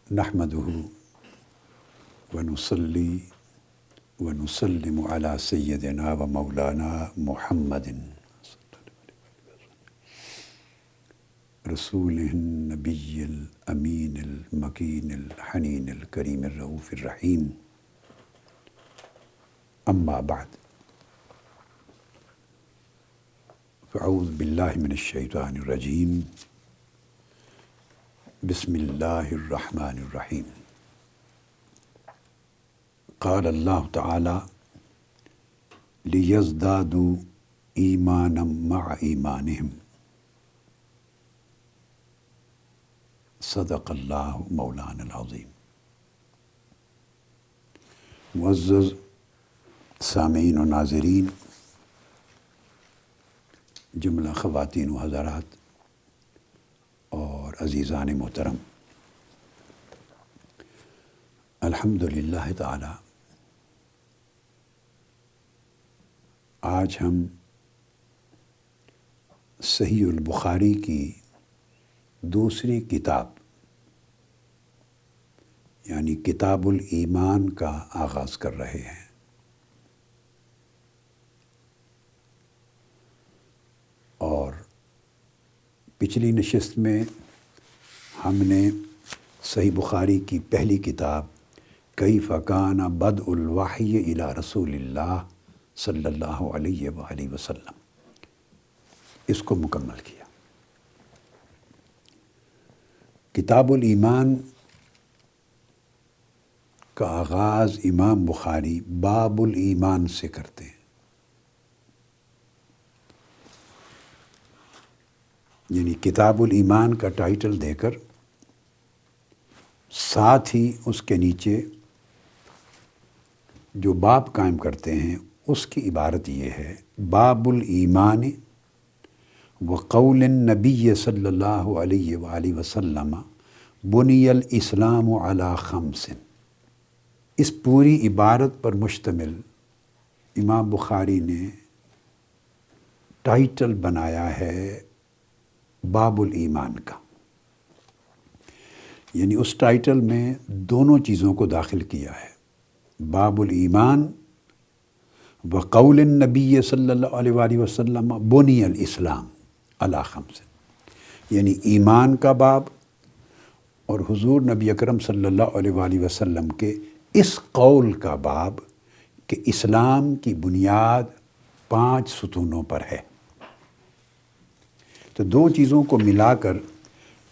نحمده ونصلي ونسلم على سيدنا ومولانا محمد رسوله النبي الأمين المكين الحنين الكريم الرؤوف الرحيم. أما بعد، فأعوذ بالله من الشيطان الرجيم. بسم الله الرحمن الرحيم. قال الله تعالى ليزدادوا إيمانا مع إيمانهم. صدق اللہ مولانا العظیم. معزز سامعین و ناظرین، جملہ خواتین و حضرات اور عزیزان محترم، الحمدللہ تعالی آج ہم صحیح البخاری کی دوسری کتاب یعنی کتاب الایمان کا آغاز کر رہے ہیں. اور پچھلی نشست میں ہم نے صحیح بخاری کی پہلی کتاب کیف کان بدء الوحی الی رسول اللہ صلی اللہ علیہ وآلہ وسلم اس کو مکمل کیا. کتاب الایمان کا آغاز امام بخاری باب الایمان سے کرتے ہیں، یعنی کتاب الایمان کا ٹائٹل دے کر ساتھ ہی اس کے نیچے جو باب قائم کرتے ہیں اس کی عبارت یہ ہے: باب الایمان وقول النبی صلی اللہ علیہ وآلہ وسلم بنی الاسلام علی خمس. اس پوری عبارت پر مشتمل امام بخاری نے ٹائٹل بنایا ہے باب الایمان کا، یعنی اس ٹائٹل میں دونوں چیزوں کو داخل کیا ہے: باب الایمان وقول النبی صلی اللہ علیہ وآلہ وسلم بنی الاسلام علی خمس، یعنی ایمان کا باب اور حضور نبی اکرم صلی اللہ علیہ وآلہ وسلم کے اس قول کا باب کہ اسلام کی بنیاد 5 ستونوں پر ہے. تو دو چیزوں کو ملا کر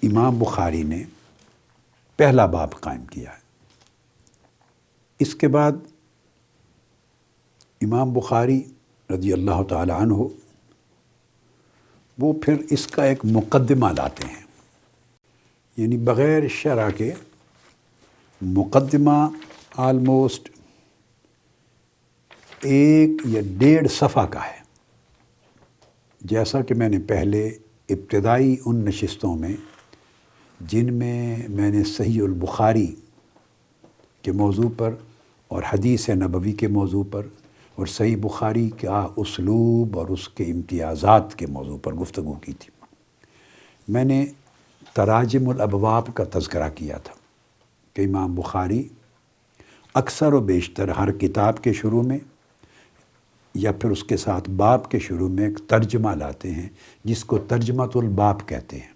امام بخاری نے پہلا باب قائم کیا ہے. اس کے بعد امام بخاری رضی اللہ تعالی عنہ وہ پھر اس کا ایک مقدمہ لاتے ہیں، یعنی بغیر شرح کے مقدمہ آلموسٹ 1 یا 1.5 صفحہ کا ہے. جیسا کہ میں نے پہلے ابتدائی ان نشستوں میں جن میں نے صحیح البخاری کے موضوع پر اور حدیث نبوی کے موضوع پر اور صحیح بخاری کا اسلوب اور اس کے امتیازات کے موضوع پر گفتگو کی تھی. میں نے تراجم الابواب کا تذکرہ کیا تھا کہ امام بخاری اکثر و بیشتر ہر کتاب کے شروع میں یا پھر اس کے ساتھ باب کے شروع میں ایک ترجمہ لاتے ہیں جس کو ترجمۃ الباب کہتے ہیں.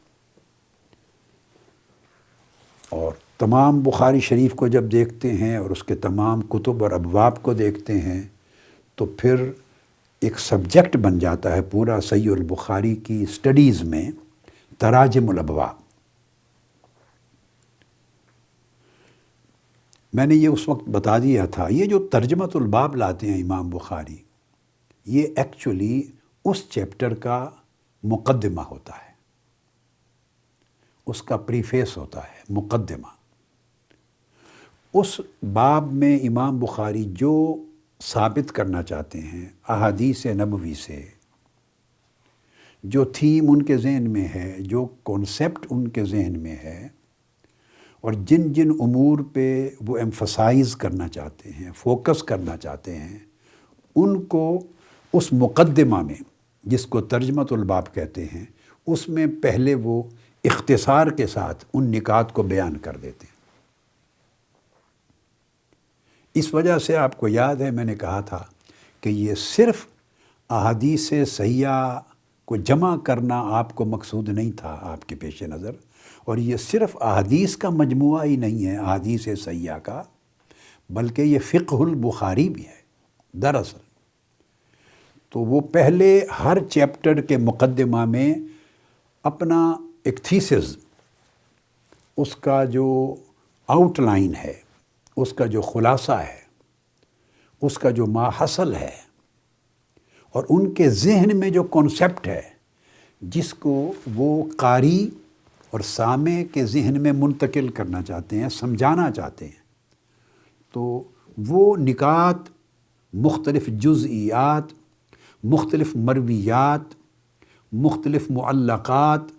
اور تمام بخاری شریف کو جب دیکھتے ہیں اور اس کے تمام کتب اور ابواب کو دیکھتے ہیں تو پھر ایک سبجیکٹ بن جاتا ہے پورا صحیح البخاری کی اسٹڈیز میں تراجم الابواب. میں نے یہ اس وقت بتا دیا تھا، یہ جو ترجمۃ الباب لاتے ہیں امام بخاری، یہ ایکچولی اس چیپٹر کا مقدمہ ہوتا ہے، اس کا پریفیس ہوتا ہے، مقدمہ. اس باب میں امام بخاری جو ثابت کرنا چاہتے ہیں احادیث نبوی سے، جو تھیم ان کے ذہن میں ہے، جو کانسیپٹ ان کے ذہن میں ہے، اور جن جن امور پہ وہ ایمفسائز کرنا چاہتے ہیں، فوکس کرنا چاہتے ہیں، ان کو اس مقدمہ میں، جس کو ترجمۃ الباب کہتے ہیں، اس میں پہلے وہ اختصار کے ساتھ ان نکات کو بیان کر دیتے ہیں. اس وجہ سے آپ کو یاد ہے میں نے کہا تھا کہ یہ صرف احادیث صحیحہ کو جمع کرنا آپ کو مقصود نہیں تھا آپ کے پیش نظر، اور یہ صرف احادیث کا مجموعہ ہی نہیں ہے احادیث صحیحہ کا، بلکہ یہ فقہ البخاری بھی ہے دراصل۔ تو وہ پہلے ہر چیپٹر کے مقدمہ میں اپنا ایک تھیسس، اس کا جو آؤٹ لائن ہے، اس کا جو خلاصہ ہے، اس کا جو ماحصل ہے، اور ان کے ذہن میں جو کانسیپٹ ہے جس کو وہ قاری اور سامع کے ذہن میں منتقل کرنا چاہتے ہیں، سمجھانا چاہتے ہیں، تو وہ نکات، مختلف جزئیات، مختلف مرویات، مختلف معلقات،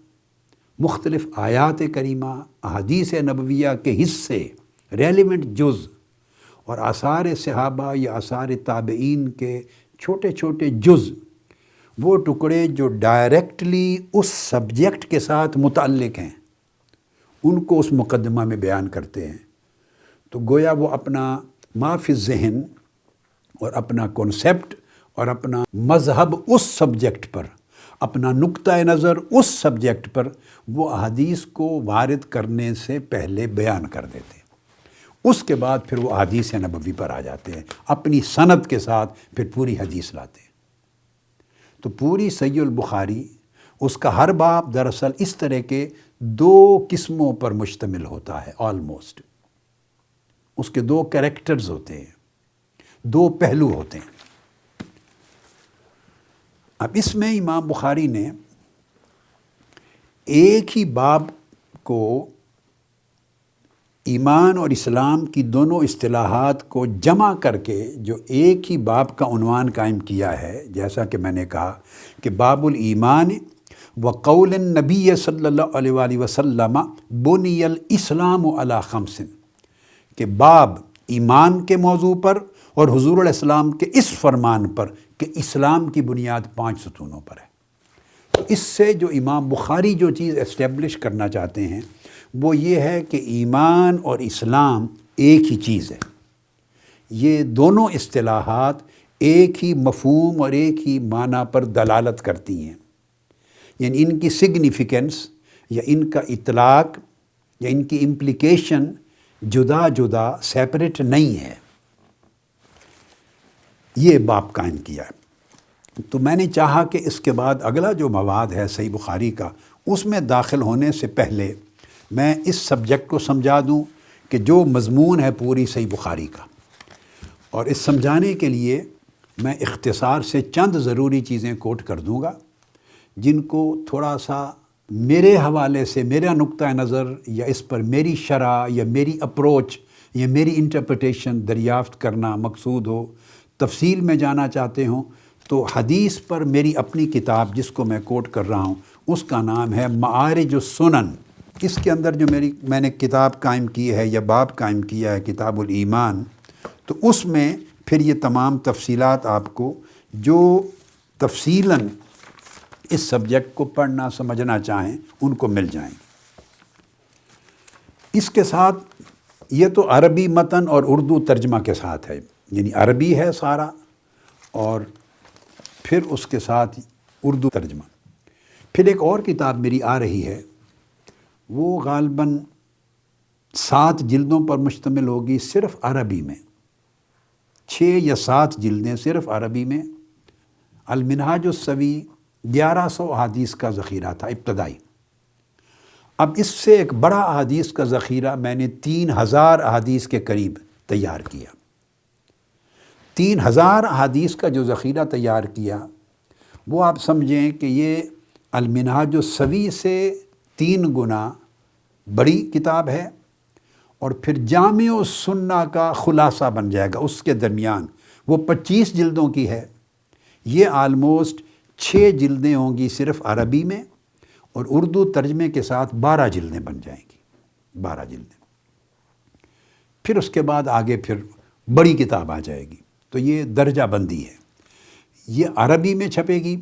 مختلف آیات کریمہ، احادیث نبویہ کے حصے، ریلیونٹ جز، اور آثار صحابہ یا آثار تابعین کے چھوٹے چھوٹے جز، وہ ٹکڑے جو ڈائریکٹلی اس سبجیکٹ کے ساتھ متعلق ہیں، ان کو اس مقدمہ میں بیان کرتے ہیں۔ تو گویا وہ اپنا ما فی الذہن اور اپنا کنسیپٹ اور اپنا مذہب اس سبجیکٹ پر، اپنا نقطہ نظر اس سبجیکٹ پر وہ احادیث کو وارد کرنے سے پہلے بیان کر دیتے ہیں۔ اس کے بعد پھر وہ احادیث نبوی پر آ جاتے ہیں، اپنی سند کے ساتھ پھر پوری حدیث لاتے ہیں۔ تو پوری صحیح البخاری، اس کا ہر باب دراصل اس طرح کے 2 قسموں پر مشتمل ہوتا ہے آلموسٹ۔ اس کے 2 کریکٹرز ہوتے ہیں، 2 پہلو ہوتے ہیں۔ اب اس میں امام بخاری نے ایک ہی باب کو ایمان اور اسلام کی دونوں اصطلاحات کو جمع کر کے جو ایک ہی باب کا عنوان قائم کیا ہے، جیسا کہ میں نے کہا کہ باب الایمان وقول النبی صلی اللہ علیہ وآلہ وسلم بنی الاسلام علی 5، کہ باب ایمان کے موضوع پر اور حضور علیہ السلام کے اس فرمان پر کہ اسلام کی بنیاد 5 ستونوں پر ہے۔ تو اس سے جو امام بخاری جو چیز اسٹیبلش کرنا چاہتے ہیں وہ یہ ہے کہ ایمان اور اسلام ایک ہی چیز ہے، یہ دونوں اصطلاحات ایک ہی مفہوم اور ایک ہی معنی پر دلالت کرتی ہیں، یعنی ان کی سگنیفیکنس یا ان کا اطلاق یا ان کی امپلیکیشن جدا جدا سیپریٹ نہیں ہے۔ یہ باب قائم کیا ہے۔ تو میں نے چاہا کہ اس کے بعد اگلا جو مواد ہے صحیح بخاری کا، اس میں داخل ہونے سے پہلے میں اس سبجیکٹ کو سمجھا دوں کہ جو مضمون ہے پوری صحیح بخاری کا، اور اس سمجھانے کے لیے میں اختصار سے چند ضروری چیزیں کوٹ کر دوں گا جن کو تھوڑا سا میرے حوالے سے میرا نقطہ نظر یا اس پر میری شرح یا میری اپروچ یا میری انٹرپریٹیشن دریافت کرنا مقصود ہو، تفصیل میں جانا چاہتے ہوں، تو حدیث پر میری اپنی کتاب جس کو میں کوٹ کر رہا ہوں اس کا نام ہے معارج السنن۔ اس کے اندر جو میں نے کتاب قائم کی ہے یا باب قائم کیا ہے کتاب الایمان، تو اس میں پھر یہ تمام تفصیلات آپ کو جو تفصیلاً اس سبجیکٹ کو پڑھنا سمجھنا چاہیں ان کو مل جائیں۔ اس کے ساتھ یہ تو عربی متن اور اردو ترجمہ کے ساتھ ہے، یعنی عربی ہے سارا اور پھر اس کے ساتھ اردو ترجمہ۔ پھر ایک اور کتاب میری آ رہی ہے، وہ غالباً 7 جلدوں پر مشتمل ہوگی، صرف عربی میں، 6 یا 7 جلدیں صرف عربی میں۔ المنہاج السوی 1100 احادیث کا ذخیرہ تھا ابتدائی۔ اب اس سے ایک بڑا احادیث کا ذخیرہ میں نے 3000 احادیث کے قریب تیار کیا۔ 3000 احادیث کا جو ذخیرہ تیار کیا وہ آپ سمجھیں کہ یہ المنہاج السوی سے 3 گنا بڑی کتاب ہے، اور پھر جامع السنہ کا خلاصہ بن جائے گا اس کے درمیان، وہ 25 جلدوں کی ہے۔ یہ آلموسٹ 6 جلدیں ہوں گی صرف عربی میں، اور اردو ترجمے کے ساتھ 12 جلدیں بن جائیں گی، 12 جلدیں۔ پھر اس کے بعد آگے پھر بڑی کتاب آ جائے گی۔ تو یہ درجہ بندی ہے، یہ عربی میں چھپے گی،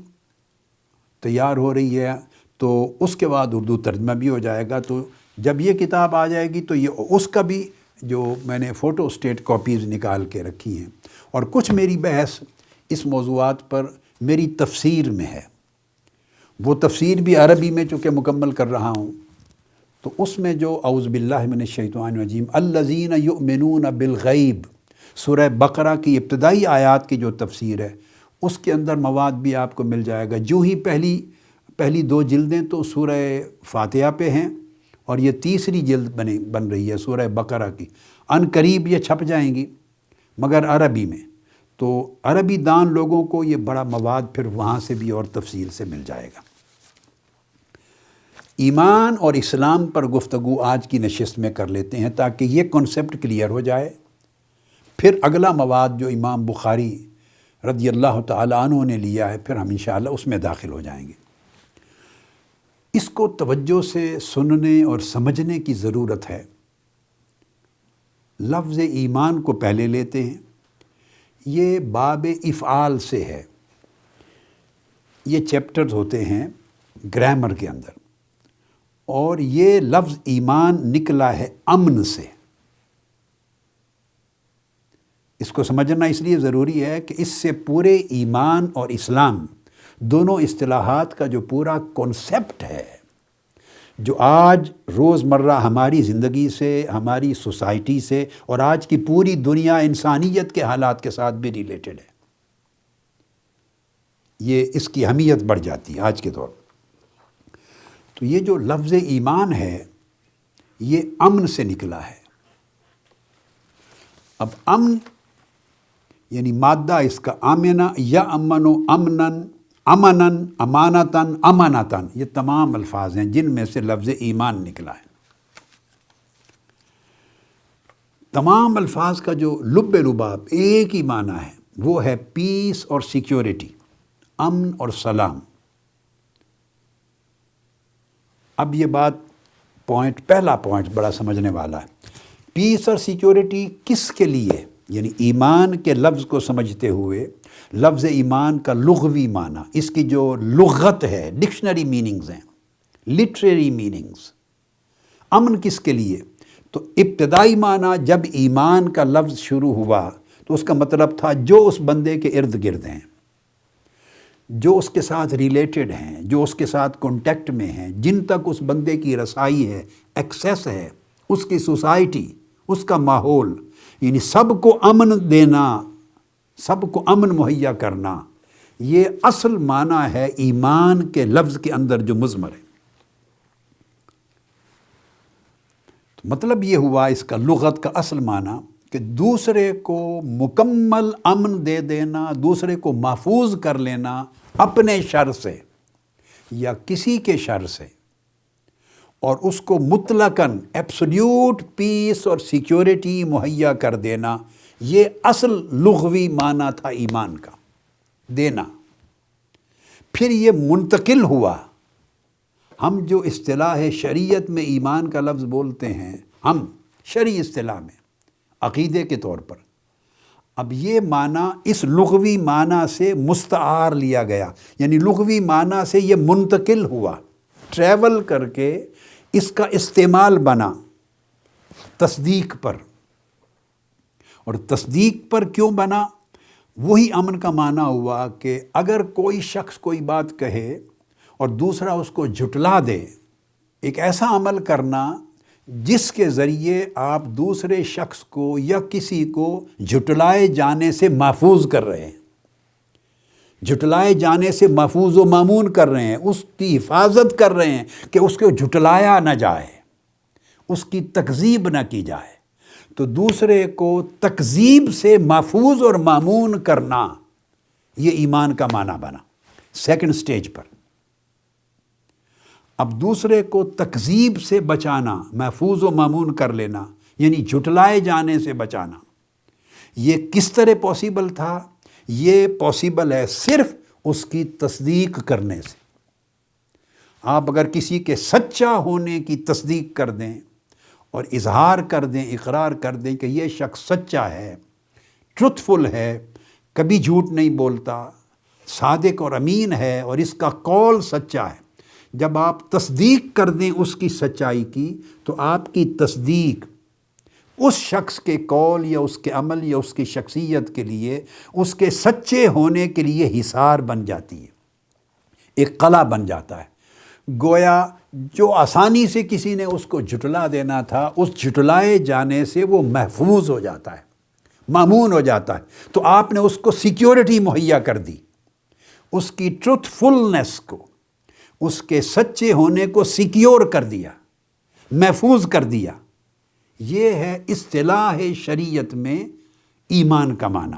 تیار ہو رہی ہے، تو اس کے بعد اردو ترجمہ بھی ہو جائے گا۔ تو جب یہ کتاب آ جائے گی تو یہ اس کا بھی جو میں نے فوٹو اسٹیٹ کاپیز نکال کے رکھی ہیں، اور کچھ میری بحث اس موضوعات پر میری تفسیر میں ہے، وہ تفسیر بھی عربی میں چونکہ مکمل کر رہا ہوں، تو اس میں جو اعوذ باللہ من الشیطان الرجیم الذین یؤمنون بالغیب سورہ بقرہ کی ابتدائی آیات کی جو تفسیر ہے، اس کے اندر مواد بھی آپ کو مل جائے گا۔ جو ہی پہلی 2 جلدیں تو سورہ فاتحہ پہ ہیں، اور یہ تیسری جلد بن رہی ہے سورہ بقرہ کی، ان قریب یہ چھپ جائیں گی مگر عربی میں، تو عربی دان لوگوں کو یہ بڑا مواد پھر وہاں سے بھی اور تفصیل سے مل جائے گا۔ ایمان اور اسلام پر گفتگو آج کی نشست میں کر لیتے ہیں تاکہ یہ کنسیپٹ کلیئر ہو جائے، پھر اگلا مواد جو امام بخاری رضی اللہ تعالیٰ عنہ نے لیا ہے پھر ہم انشاءاللہ اس میں داخل ہو جائیں گے۔ اس کو توجہ سے سننے اور سمجھنے کی ضرورت ہے۔ لفظ ایمان کو پہلے لیتے ہیں، یہ باب افعال سے ہے، یہ چیپٹرز ہوتے ہیں گرامر کے اندر، اور یہ لفظ ایمان نکلا ہے امن سے۔ اس کو سمجھنا اس لیے ضروری ہے کہ اس سے پورے ایمان اور اسلام دونوں اصطلاحات کا جو پورا کنسیپٹ ہے، جو آج روزمرہ ہماری زندگی سے، ہماری سوسائٹی سے، اور آج کی پوری دنیا انسانیت کے حالات کے ساتھ بھی ریلیٹڈ ہے، یہ اس کی اہمیت بڑھ جاتی ہے آج کے دور میں۔ تو یہ جو لفظ ایمان ہے یہ امن سے نکلا ہے۔ اب امن یعنی مادہ اس کا آمنہ یا امن و امنن، امنن، امانتن، امانتن، یہ تمام الفاظ ہیں جن میں سے لفظ ایمان نکلا ہے۔ تمام الفاظ کا جو لب لباب ایک ہی معنی ہے، وہ ہے پیس اور سیکیورٹی، امن اور سلام۔ اب یہ بات پہلا پوائنٹ بڑا سمجھنے والا ہے۔ پیس اور سیکیورٹی کس کے لیے؟ یعنی ایمان کے لفظ کو سمجھتے ہوئے لفظ ایمان کا لغوی معنی، اس کی جو لغت ہے، ڈکشنری میننگز ہیں، لٹریری میننگز۔ امن کس کے لیے؟ تو ابتدائی معنی جب ایمان کا لفظ شروع ہوا تو اس کا مطلب تھا جو اس بندے کے ارد گرد ہیں، جو اس کے ساتھ ریلیٹڈ ہیں، جو اس کے ساتھ کانٹیکٹ میں ہیں، جن تک اس بندے کی رسائی ہے، ایکسیس ہے، اس کی سوسائٹی، اس کا ماحول، یعنی سب کو امن دینا، سب کو امن مہیا کرنا، یہ اصل معنی ہے ایمان کے لفظ کے اندر جو مضمر ہے۔ تو مطلب یہ ہوا اس کا لغت کا اصل معنی کہ دوسرے کو مکمل امن دے دینا، دوسرے کو محفوظ کر لینا اپنے شر سے یا کسی کے شر سے، اور اس کو مطلقاً ایبسلیوٹ پیس اور سیکیورٹی مہیا کر دینا، یہ اصل لغوی معنی تھا ایمان کا، دینا۔ پھر یہ منتقل ہوا، ہم جو اصطلاح شریعت میں ایمان کا لفظ بولتے ہیں، ہم شرعی اصطلاح میں عقیدے کے طور پر، اب یہ معنی اس لغوی معنی سے مستعار لیا گیا، یعنی لغوی معنی سے یہ منتقل ہوا، ٹریول کر کے اس کا استعمال بنا تصدیق پر۔ اور تصدیق پر کیوں بنا؟ وہی امن کا معنی ہوا کہ اگر کوئی شخص کوئی بات کہے اور دوسرا اس کو جھٹلا دے، ایک ایسا عمل کرنا جس کے ذریعے آپ دوسرے شخص کو یا کسی کو جھٹلائے جانے سے محفوظ کر رہے ہیں، جھٹلائے جانے سے محفوظ و مامون کر رہے ہیں، اس کی حفاظت کر رہے ہیں کہ اس کو جھٹلایا نہ جائے، اس کی تکذیب نہ کی جائے۔ تو دوسرے کو تکذیب سے محفوظ اور مامون کرنا، یہ ایمان کا معنی بنا سیکنڈ سٹیج پر۔ اب دوسرے کو تکذیب سے بچانا، محفوظ و مامون کر لینا، یعنی جھٹلائے جانے سے بچانا، یہ کس طرح پاسیبل تھا؟ یہ پاسیبل ہے صرف اس کی تصدیق کرنے سے۔ آپ اگر کسی کے سچا ہونے کی تصدیق کر دیں اور اظہار کر دیں، اقرار کر دیں کہ یہ شخص سچا ہے، ٹروتھفل ہے، کبھی جھوٹ نہیں بولتا، صادق اور امین ہے، اور اس کا قول سچا ہے، جب آپ تصدیق کر دیں اس کی سچائی کی، تو آپ کی تصدیق اس شخص کے قول یا اس کے عمل یا اس کی شخصیت کے لیے، اس کے سچے ہونے کے لیے حصار بن جاتی ہے، ایک قلعہ بن جاتا ہے۔ گویا جو آسانی سے کسی نے اس کو جھٹلا دینا تھا، اس جھٹلائے جانے سے وہ محفوظ ہو جاتا ہے، مامون ہو جاتا ہے۔ تو آپ نے اس کو سیکیورٹی مہیا کر دی، اس کی ٹروتھ فلنس کو، اس کے سچے ہونے کو سیکیور کر دیا، محفوظ کر دیا۔ یہ ہے اصطلاح شریعت میں ایمان کا معنی۔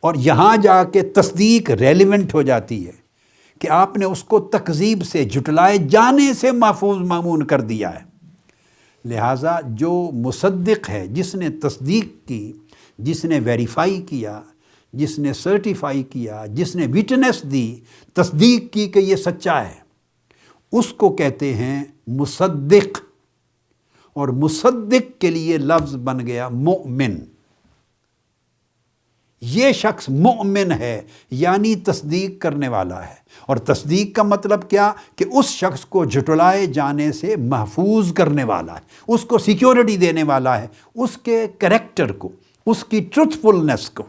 اور یہاں جا کے تصدیق ریلیونٹ ہو جاتی ہے کہ آپ نے اس کو تکذیب سے، جھٹلائے جانے سے محفوظ مامون کر دیا ہے۔ لہٰذا جو مصدق ہے، جس نے تصدیق کی، جس نے ویریفائی کیا، جس نے سرٹیفائی کیا، جس نے وٹنس دی، تصدیق کی کہ یہ سچا ہے، اس کو کہتے ہیں مصدق۔ اور مصدق کے لیے لفظ بن گیا مؤمن۔ یہ شخص مؤمن ہے، یعنی تصدیق کرنے والا ہے۔ اور تصدیق کا مطلب کیا؟ کہ اس شخص کو جھٹلائے جانے سے محفوظ کرنے والا ہے، اس کو سیکیورٹی دینے والا ہے، اس کے کریکٹر کو، اس کی ٹروتھ فلنس کو،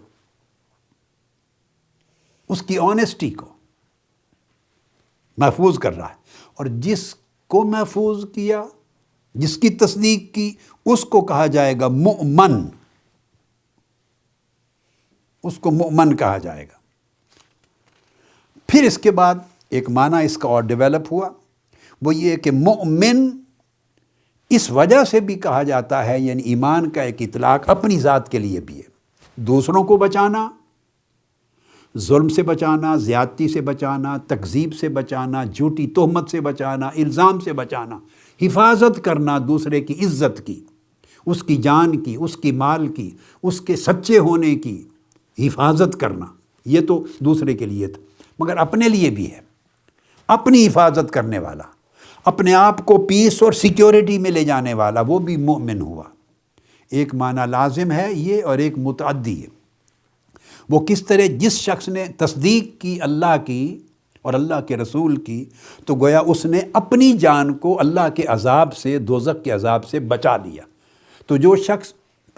اس کی آنیسٹی کو محفوظ کر رہا ہے۔ اور جس کو محفوظ کیا، جس کی تصدیق کی، اس کو کہا جائے گا مؤمن، اس کو مؤمن کہا جائے گا۔ پھر اس کے بعد ایک معنی اس کا اور ڈیولپ ہوا، وہ یہ کہ مؤمن اس وجہ سے بھی کہا جاتا ہے، یعنی ایمان کا ایک اطلاق اپنی ذات کے لیے بھی ہے، دوسروں کو بچانا، ظلم سے بچانا، زیادتی سے بچانا، تکذیب سے بچانا، جھوٹی تہمت سے بچانا، الزام سے بچانا، حفاظت کرنا دوسرے کی عزت کی، اس کی جان کی، اس کی مال کی، اس کے سچے ہونے کی حفاظت کرنا۔ یہ تو دوسرے کے لیے تھا، مگر اپنے لیے بھی ہے، اپنی حفاظت کرنے والا، اپنے آپ کو پیس اور سیکیورٹی میں لے جانے والا، وہ بھی مومن ہوا۔ ایک معنی لازم ہے یہ، اور ایک متعدی ہے۔ وہ کس طرح؟ جس شخص نے تصدیق کی اللہ کی اور اللہ کے رسول کی، تو گویا اس نے اپنی جان کو اللہ کے عذاب سے، دوزخ کے عذاب سے بچا لیا۔ تو جو شخص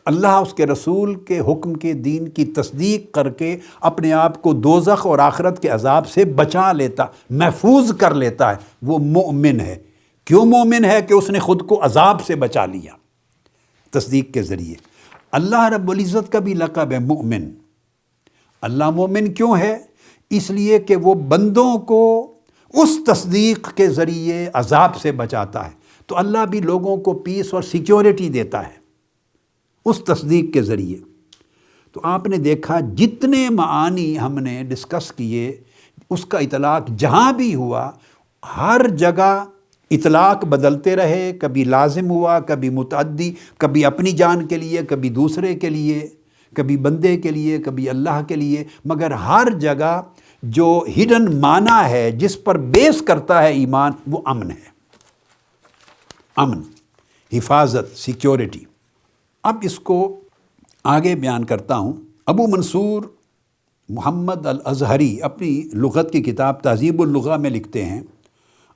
اللہ اس کے رسول کے حکم کے دین کی تصدیق کر کے اپنے آپ کو دوزخ اور آخرت کے عذاب سے بچا لیتا، محفوظ کر لیتا ہے، وہ مومن ہے۔ کیوں مومن ہے؟ کہ اس نے خود کو عذاب سے بچا لیا تصدیق کے ذریعے۔ اللہ رب العزت کا بھی لقب ہے مومن۔ اللہ مومن کیوں ہے؟ اس لیے کہ وہ بندوں کو اس تصدیق کے ذریعے عذاب سے بچاتا ہے۔ تو اللہ بھی لوگوں کو پیس اور سیکیورٹی دیتا ہے اس تصدیق کے ذریعے۔ تو آپ نے دیکھا جتنے معانی ہم نے ڈسکس کیے، اس کا اطلاق جہاں بھی ہوا، ہر جگہ اطلاق بدلتے رہے، کبھی لازم ہوا، کبھی متعدی، کبھی اپنی جان کے لیے، کبھی دوسرے کے لیے، کبھی بندے کے لیے، کبھی اللہ کے لیے، مگر ہر جگہ جو ہڈن معنی ہے، جس پر بیس کرتا ہے ایمان، وہ امن ہے، امن، حفاظت، سیکیورٹی۔ اب اس کو آگے بیان کرتا ہوں۔ ابو منصور محمد الازہری اپنی لغت کی کتاب تہذیب اللغہ میں لکھتے ہیں،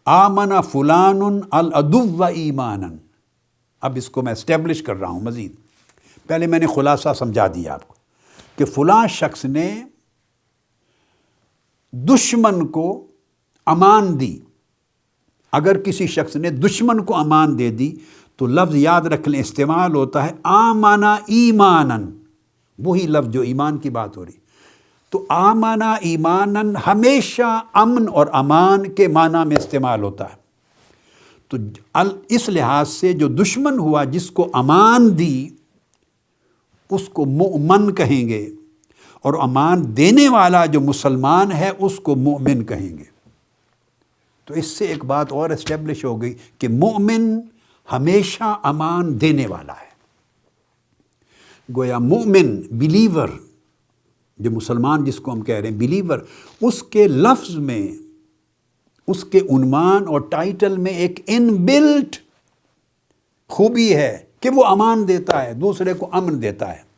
آمن فلان العدو ایمانا۔ اب اس کو میں اسٹیبلش کر رہا ہوں مزید، پہلے میں نے خلاصہ سمجھا دیا آپ کو کہ فلاں شخص نے دشمن کو امان دی۔ اگر کسی شخص نے دشمن کو امان دے دی تو لفظ یاد رکھ لیں، استعمال ہوتا ہے آمنا ایمانن، وہی لفظ جو ایمان کی بات ہو رہی۔ تو آمنا ایمانن ہمیشہ امن اور امان کے معنی میں استعمال ہوتا ہے۔ تو اس لحاظ سے جو دشمن ہوا، جس کو امان دی، اس کو مؤمن کہیں گے، اور امان دینے والا جو مسلمان ہے اس کو مومن کہیں گے۔ تو اس سے ایک بات اور اسٹیبلش ہو گئی کہ مومن ہمیشہ امان دینے والا ہے۔ گویا مومن، بلیور، جو مسلمان جس کو ہم کہہ رہے ہیں بلیور، اس کے لفظ میں، اس کے عنوان اور ٹائٹل میں ایک ان بلٹ خوبی ہے کہ وہ امان دیتا ہے، دوسرے کو امن دیتا ہے۔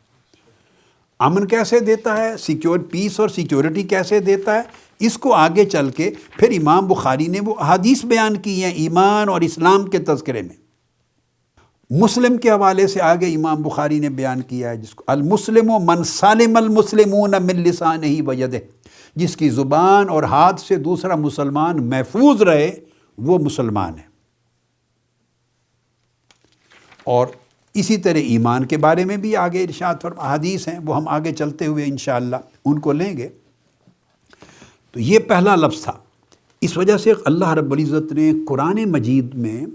امن کیسے دیتا ہے؟ پیس اور سیکیورٹی کیسے دیتا ہے؟ اس کو آگے چل کے پھر امام بخاری نے وہ احادیث بیان کی ہیں ایمان اور اسلام کے تذکرے میں۔ مسلم کے حوالے سے آگے امام بخاری نے بیان کیا ہے، جس کو المسلم من سالم المسلمون من لسانہ و یدہ، جس کی زبان اور ہاتھ سے دوسرا مسلمان محفوظ رہے وہ مسلمان ہے۔ اور اسی طرح ایمان کے بارے میں بھی آگے ارشاد فرما حدیث ہیں، وہ ہم آگے چلتے ہوئے انشاءاللہ ان کو لیں گے۔ تو یہ پہلا لفظ تھا۔ اس وجہ سے اللہ رب العزت نے قرآن مجید میں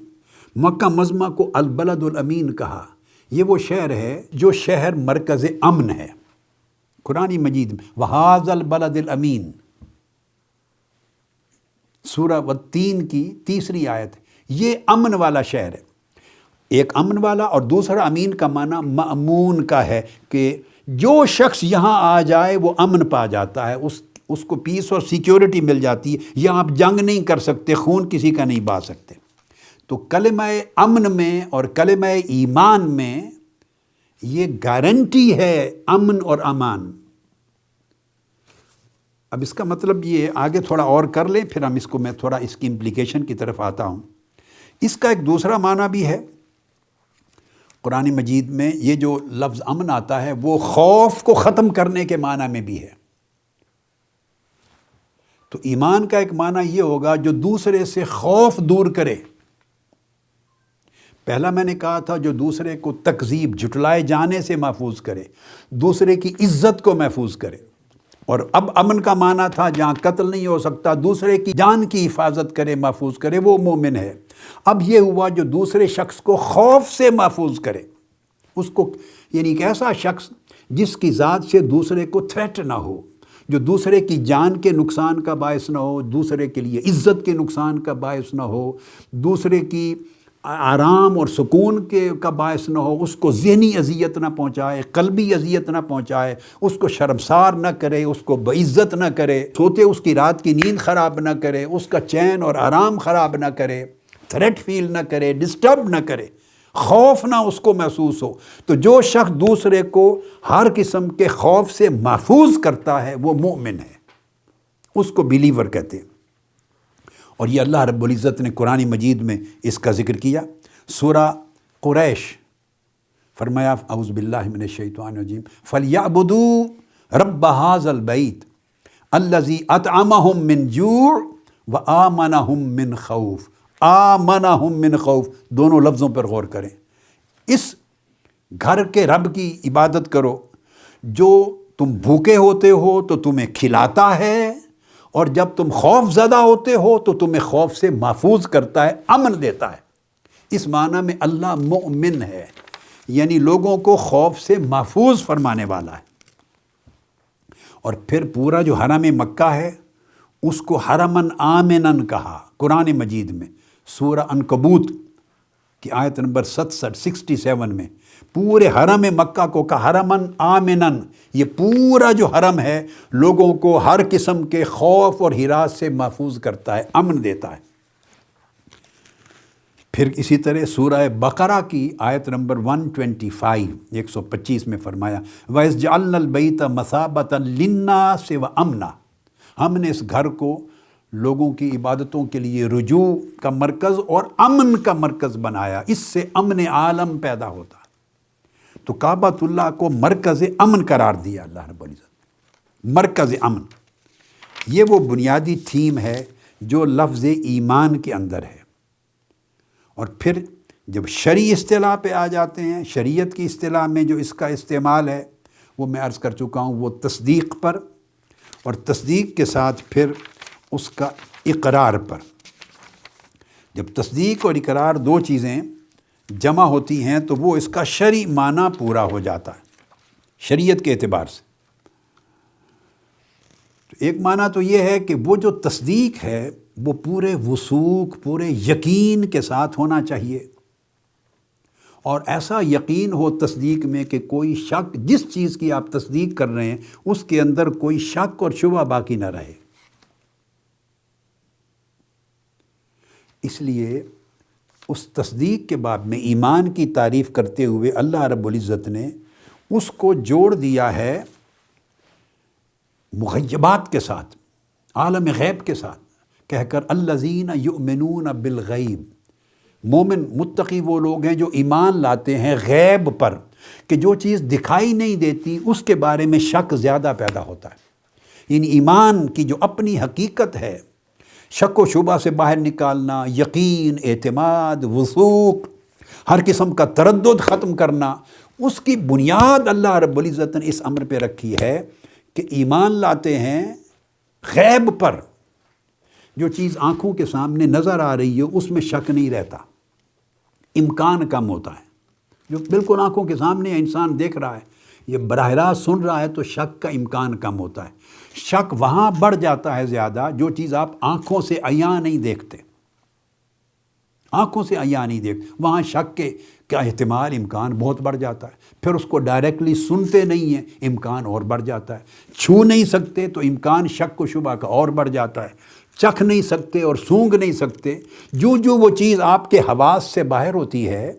مکہ معظمہ کو البلد الامین کہا۔ یہ وہ شہر ہے جو شہر مرکز امن ہے۔ قرآن مجید میں وَهَذَا الْبَلَدِ الْأَمِينَ، سورہ والتین کی 3 آیت، یہ امن والا شہر ہے۔ ایک امن والا اور دوسرا امین کا معنی مأمون کا ہے کہ جو شخص یہاں آ جائے وہ امن پا جاتا ہے، اس کو پیس اور سیکیورٹی مل جاتی ہے، یہاں آپ جنگ نہیں کر سکتے، خون کسی کا نہیں بہا سکتے۔ تو کلمہ امن میں اور کلمہ ایمان میں یہ گارنٹی ہے امن اور امان۔ اب اس کا مطلب یہ آگے تھوڑا اور کر لیں، پھر ہم اس کو میں تھوڑا اس کی امپلیکیشن کی طرف آتا ہوں۔ اس کا ایک دوسرا معنی بھی ہے قرآن مجید میں، یہ جو لفظ امن آتا ہے وہ خوف کو ختم کرنے کے معنی میں بھی ہے۔ تو ایمان کا ایک معنی یہ ہوگا جو دوسرے سے خوف دور کرے۔ پہلا میں نے کہا تھا جو دوسرے کو تکذیب، جھٹلائے جانے سے محفوظ کرے، دوسرے کی عزت کو محفوظ کرے۔ اور اب امن کا معنی تھا جہاں قتل نہیں ہو سکتا، دوسرے کی جان کی حفاظت کرے، محفوظ کرے، وہ مومن ہے۔ اب یہ ہوا جو دوسرے شخص کو خوف سے محفوظ کرے، اس کو یعنی ایک ایسا شخص جس کی ذات سے دوسرے کو تھریٹ نہ ہو، جو دوسرے کی جان کے نقصان کا باعث نہ ہو، دوسرے کے لیے عزت کے نقصان کا باعث نہ ہو، دوسرے کی آرام اور سکون کا باعث نہ ہو، اس کو ذہنی اذیت نہ پہنچائے، قلبی اذیت نہ پہنچائے، اس کو شرمسار نہ کرے، اس کو بعزت نہ کرے، سوتے اس کی رات کی نیند خراب نہ کرے، اس کا چین اور آرام خراب نہ کرے، تھریٹ فیل نہ کرے، ڈسٹرب نہ کرے، خوف نہ اس کو محسوس ہو۔ تو جو شخص دوسرے کو ہر قسم کے خوف سے محفوظ کرتا ہے وہ مومن ہے، اس کو بلیور کہتے ہیں۔ اور یہ اللہ رب العزت نے قرآن مجید میں اس کا ذکر کیا۔ سورہ قریش فرمایا اعوذ باللہ من الشیطان الرجیم فَلْيَعْبُدُوا رَبَّ هَذَا الْبَيْتِ الَّذِي أَطْعَمَهُم مِّن جُوعٍ وَآمَنَهُم مِّن خَوْفٍ۔ آمَنَهُم مِّن خوف، دونوں لفظوں پر غور کریں۔ اس گھر کے رب کی عبادت کرو جو تم بھوکے ہوتے ہو تو تمہیں کھلاتا ہے، اور جب تم خوف زدہ ہوتے ہو تو تمہیں خوف سے محفوظ کرتا ہے، امن دیتا ہے۔ اس معنی میں اللہ مؤمن ہے، یعنی لوگوں کو خوف سے محفوظ فرمانے والا ہے۔ اور پھر پورا جو حرم مکہ ہے اس کو حرمن آمنن کہا قرآن مجید میں، سورہ عنکبوت کی آیت نمبر 67 میں پورے حرم مکہ کو کہا حرمن آمنن۔ یہ پورا جو حرم ہے لوگوں کو ہر قسم کے خوف اور ہراس سے محفوظ کرتا ہے، امن دیتا ہے۔ پھر اسی طرح سورہ بقرہ کی آیت نمبر 125 میں فرمایا وَإِذْ جَعَلْنَا الْبَيْتَ مَثَابَةً لِلنَّاسِ وَأَمْنًا، ہم نے اس گھر کو لوگوں کی عبادتوں کے لیے رجوع کا مرکز اور امن کا مرکز بنایا، اس سے امن عالم پیدا ہوتا ہے۔ تو کعبۃ اللہ کو مرکز امن قرار دیا اللہ رب العزت، مرکز امن۔ یہ وہ بنیادی تھیم ہے جو لفظ ایمان کے اندر ہے۔ اور پھر جب شرعی اصطلاح پہ آ جاتے ہیں، شریعت کی اصطلاح میں جو اس کا استعمال ہے وہ میں عرض کر چکا ہوں، وہ تصدیق پر، اور تصدیق کے ساتھ پھر اس کا اقرار پر۔ جب تصدیق اور اقرار دو چیزیں جمع ہوتی ہیں تو وہ اس کا شرعی معنی پورا ہو جاتا ہے شریعت کے اعتبار سے۔ تو ایک معنی تو یہ ہے کہ وہ جو تصدیق ہے وہ پورے وثوق، پورے یقین کے ساتھ ہونا چاہیے، اور ایسا یقین ہو تصدیق میں کہ کوئی شک، جس چیز کی آپ تصدیق کر رہے ہیں اس کے اندر کوئی شک اور شبہ باقی نہ رہے۔ اس لیے اس تصدیق کے باب میں ایمان کی تعریف کرتے ہوئے اللہ رب العزت نے اس کو جوڑ دیا ہے مغیبات کے ساتھ، عالم غیب کے ساتھ، کہہ کر الذین یؤمنون بالغیب، مومن متقی وہ لوگ ہیں جو ایمان لاتے ہیں غیب پر، کہ جو چیز دکھائی نہیں دیتی اس کے بارے میں شک زیادہ پیدا ہوتا ہے۔ یعنی ایمان کی جو اپنی حقیقت ہے، شک و شبہ سے باہر نکالنا، یقین، اعتماد، وثوق، ہر قسم کا تردد ختم کرنا، اس کی بنیاد اللہ رب العزت نے اس امر پہ رکھی ہے کہ ایمان لاتے ہیں غیب پر۔ جو چیز آنکھوں کے سامنے نظر آ رہی ہے اس میں شک نہیں رہتا، امکان کم ہوتا ہے۔ جو بالکل آنکھوں کے سامنے انسان دیکھ رہا ہے، یہ براہ راست سن رہا ہے، تو شک کا امکان کم ہوتا ہے۔ شک وہاں بڑھ جاتا ہے زیادہ جو چیز آپ آنکھوں سے عیاں نہیں دیکھتے، آنکھوں سے عیاں نہیں دیکھتے، وہاں شک کے کا احتمال، امکان بہت بڑھ جاتا ہے۔ پھر اس کو ڈائریکٹلی سنتے نہیں ہیں، امکان اور بڑھ جاتا ہے۔ چھو نہیں سکتے تو امکان شک و شبہ کا اور بڑھ جاتا ہے۔ چکھ نہیں سکتے اور سونگھ نہیں سکتے، جو وہ چیز آپ کے حواس سے باہر ہوتی ہے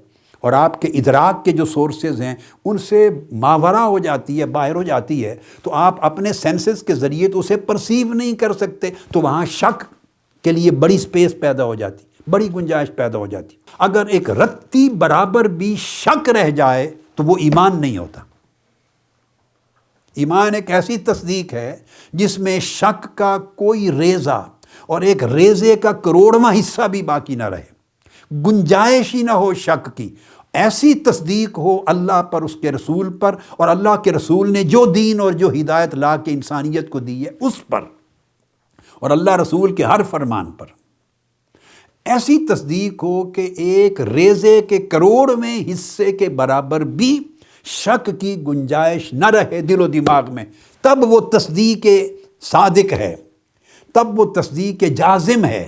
اور آپ کے ادراک کے جو سورسز ہیں ان سے ماورا ہو جاتی ہے، باہر ہو جاتی ہے، تو آپ اپنے سینسز کے ذریعے تو اسے پرسیو نہیں کر سکتے، تو وہاں شک کے لیے بڑی سپیس پیدا ہو جاتی، بڑی گنجائش پیدا ہو جاتی۔ اگر ایک رتی برابر بھی شک رہ جائے تو وہ ایمان نہیں ہوتا۔ ایمان ایک ایسی تصدیق ہے جس میں شک کا کوئی ریزہ اور ایک ریزے کا کروڑواں حصہ بھی باقی نہ رہے، گنجائش ہی نہ ہو شک کی۔ ایسی تصدیق ہو اللہ پر، اس کے رسول پر، اور اللہ کے رسول نے جو دین اور جو ہدایت لا کے انسانیت کو دی ہے اس پر، اور اللہ رسول کے ہر فرمان پر۔ ایسی تصدیق ہو کہ ایک ریزے کے کروڑویں حصے کے برابر بھی شک کی گنجائش نہ رہے دل و دماغ میں، تب وہ تصدیق صادق ہے، تب وہ تصدیق جازم ہے،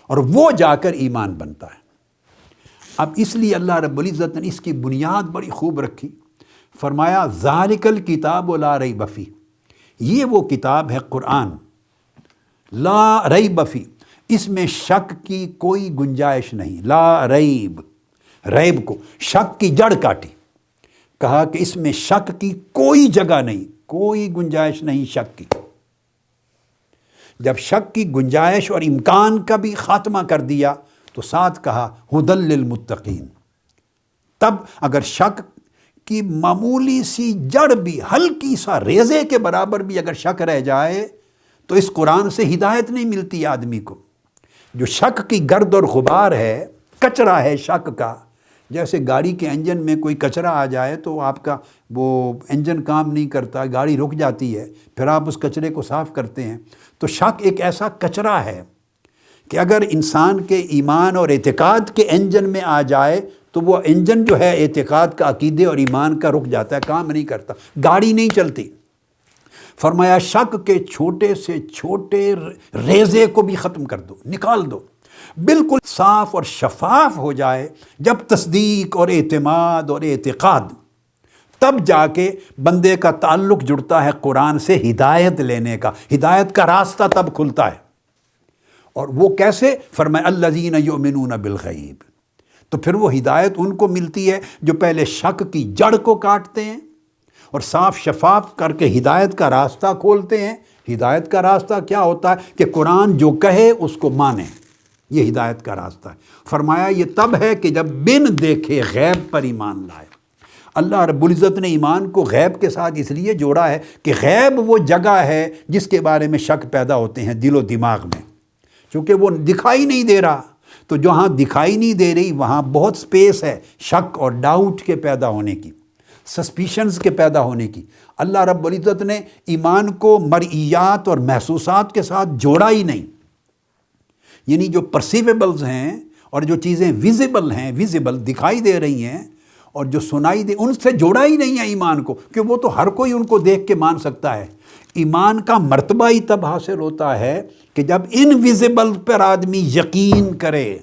اور وہ جا کر ایمان بنتا ہے۔ اب اس لیے اللہ رب العزت نے اس کی بنیاد بڑی خوب رکھی، فرمایا ذالک الکتاب لا ریب فیہ، یہ وہ کتاب ہے قرآن، لا ریب فیہ، اس میں شک کی کوئی گنجائش نہیں۔ لا ریب، ریب کو شک کی جڑ کاٹی، کہا کہ اس میں شک کی کوئی جگہ نہیں، کوئی گنجائش نہیں شک کی۔ جب شک کی گنجائش اور امکان کا بھی خاتمہ کر دیا تو ساتھ کہا ھدی للمتقین۔ تب اگر شک کی معمولی سی جڑ بھی، ہلکی سا ریزے کے برابر بھی اگر شک رہ جائے تو اس قرآن سے ہدایت نہیں ملتی آدمی کو۔ جو شک کی گرد اور غبار ہے، کچرا ہے شک کا، جیسے گاڑی کے انجن میں کوئی کچرا آ جائے تو آپ کا وہ انجن کام نہیں کرتا، گاڑی رک جاتی ہے، پھر آپ اس کچرے کو صاف کرتے ہیں۔ تو شک ایک ایسا کچرا ہے کہ اگر انسان کے ایمان اور اعتقاد کے انجن میں آ جائے تو وہ انجن جو ہے اعتقاد کا، عقیدے اور ایمان کا، رک جاتا ہے، کام نہیں کرتا، گاڑی نہیں چلتی۔ فرمایا شک کے چھوٹے سے چھوٹے ریزے کو بھی ختم کر دو، نکال دو، بالکل صاف اور شفاف ہو جائے۔ جب تصدیق اور اعتماد اور اعتقاد، تب جا کے بندے کا تعلق جڑتا ہے قرآن سے ہدایت لینے کا، ہدایت کا راستہ تب کھلتا ہے۔ اور وہ کیسے؟ فرمایا الذین یؤمنون بالغیب، تو پھر وہ ہدایت ان کو ملتی ہے جو پہلے شک کی جڑ کو کاٹتے ہیں اور صاف شفاف کر کے ہدایت کا راستہ کھولتے ہیں۔ ہدایت کا راستہ کیا ہوتا ہے کہ قرآن جو کہے اس کو مانیں، یہ ہدایت کا راستہ ہے۔ فرمایا یہ تب ہے کہ جب بن دیکھے غیب پر ایمان لائے۔ اللہ رب العزت نے ایمان کو غیب کے ساتھ اس لیے جوڑا ہے کہ غیب وہ جگہ ہے جس کے بارے میں شک پیدا ہوتے ہیں دل و دماغ میں، چونکہ وہ دکھائی نہیں دے رہا، تو جہاں دکھائی نہیں دے رہی وہاں بہت سپیس ہے شک اور ڈاؤٹ کے پیدا ہونے کی، سسپیشنز کے پیدا ہونے کی۔ اللہ رب العزت نے ایمان کو مرئیات اور محسوسات کے ساتھ جوڑا ہی نہیں، یعنی جو پرسیویبلز ہیں اور جو چیزیں ویزیبل ہیں، ویزیبل دکھائی دے رہی ہیں، اور جو سنائی دے، ان سے جوڑا ہی نہیں ہے ایمان کو، کہ وہ تو ہر کوئی ان کو دیکھ کے مان سکتا ہے۔ ایمان کا مرتبہ ہی تب حاصل ہوتا ہے کہ جب انویزیبل پر آدمی یقین کرے،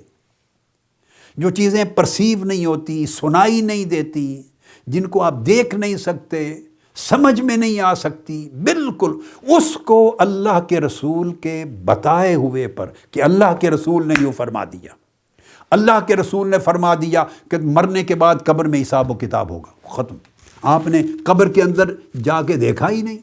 جو چیزیں پرسیو نہیں ہوتی، سنائی نہیں دیتی، جن کو آپ دیکھ نہیں سکتے، سمجھ میں نہیں آ سکتی، بالکل اس کو اللہ کے رسول کے بتائے ہوئے پر، کہ اللہ کے رسول نے یوں فرما دیا، اللہ کے رسول نے فرما دیا کہ مرنے کے بعد قبر میں حساب و کتاب ہوگا، ختم۔ آپ نے قبر کے اندر جا کے دیکھا ہی نہیں،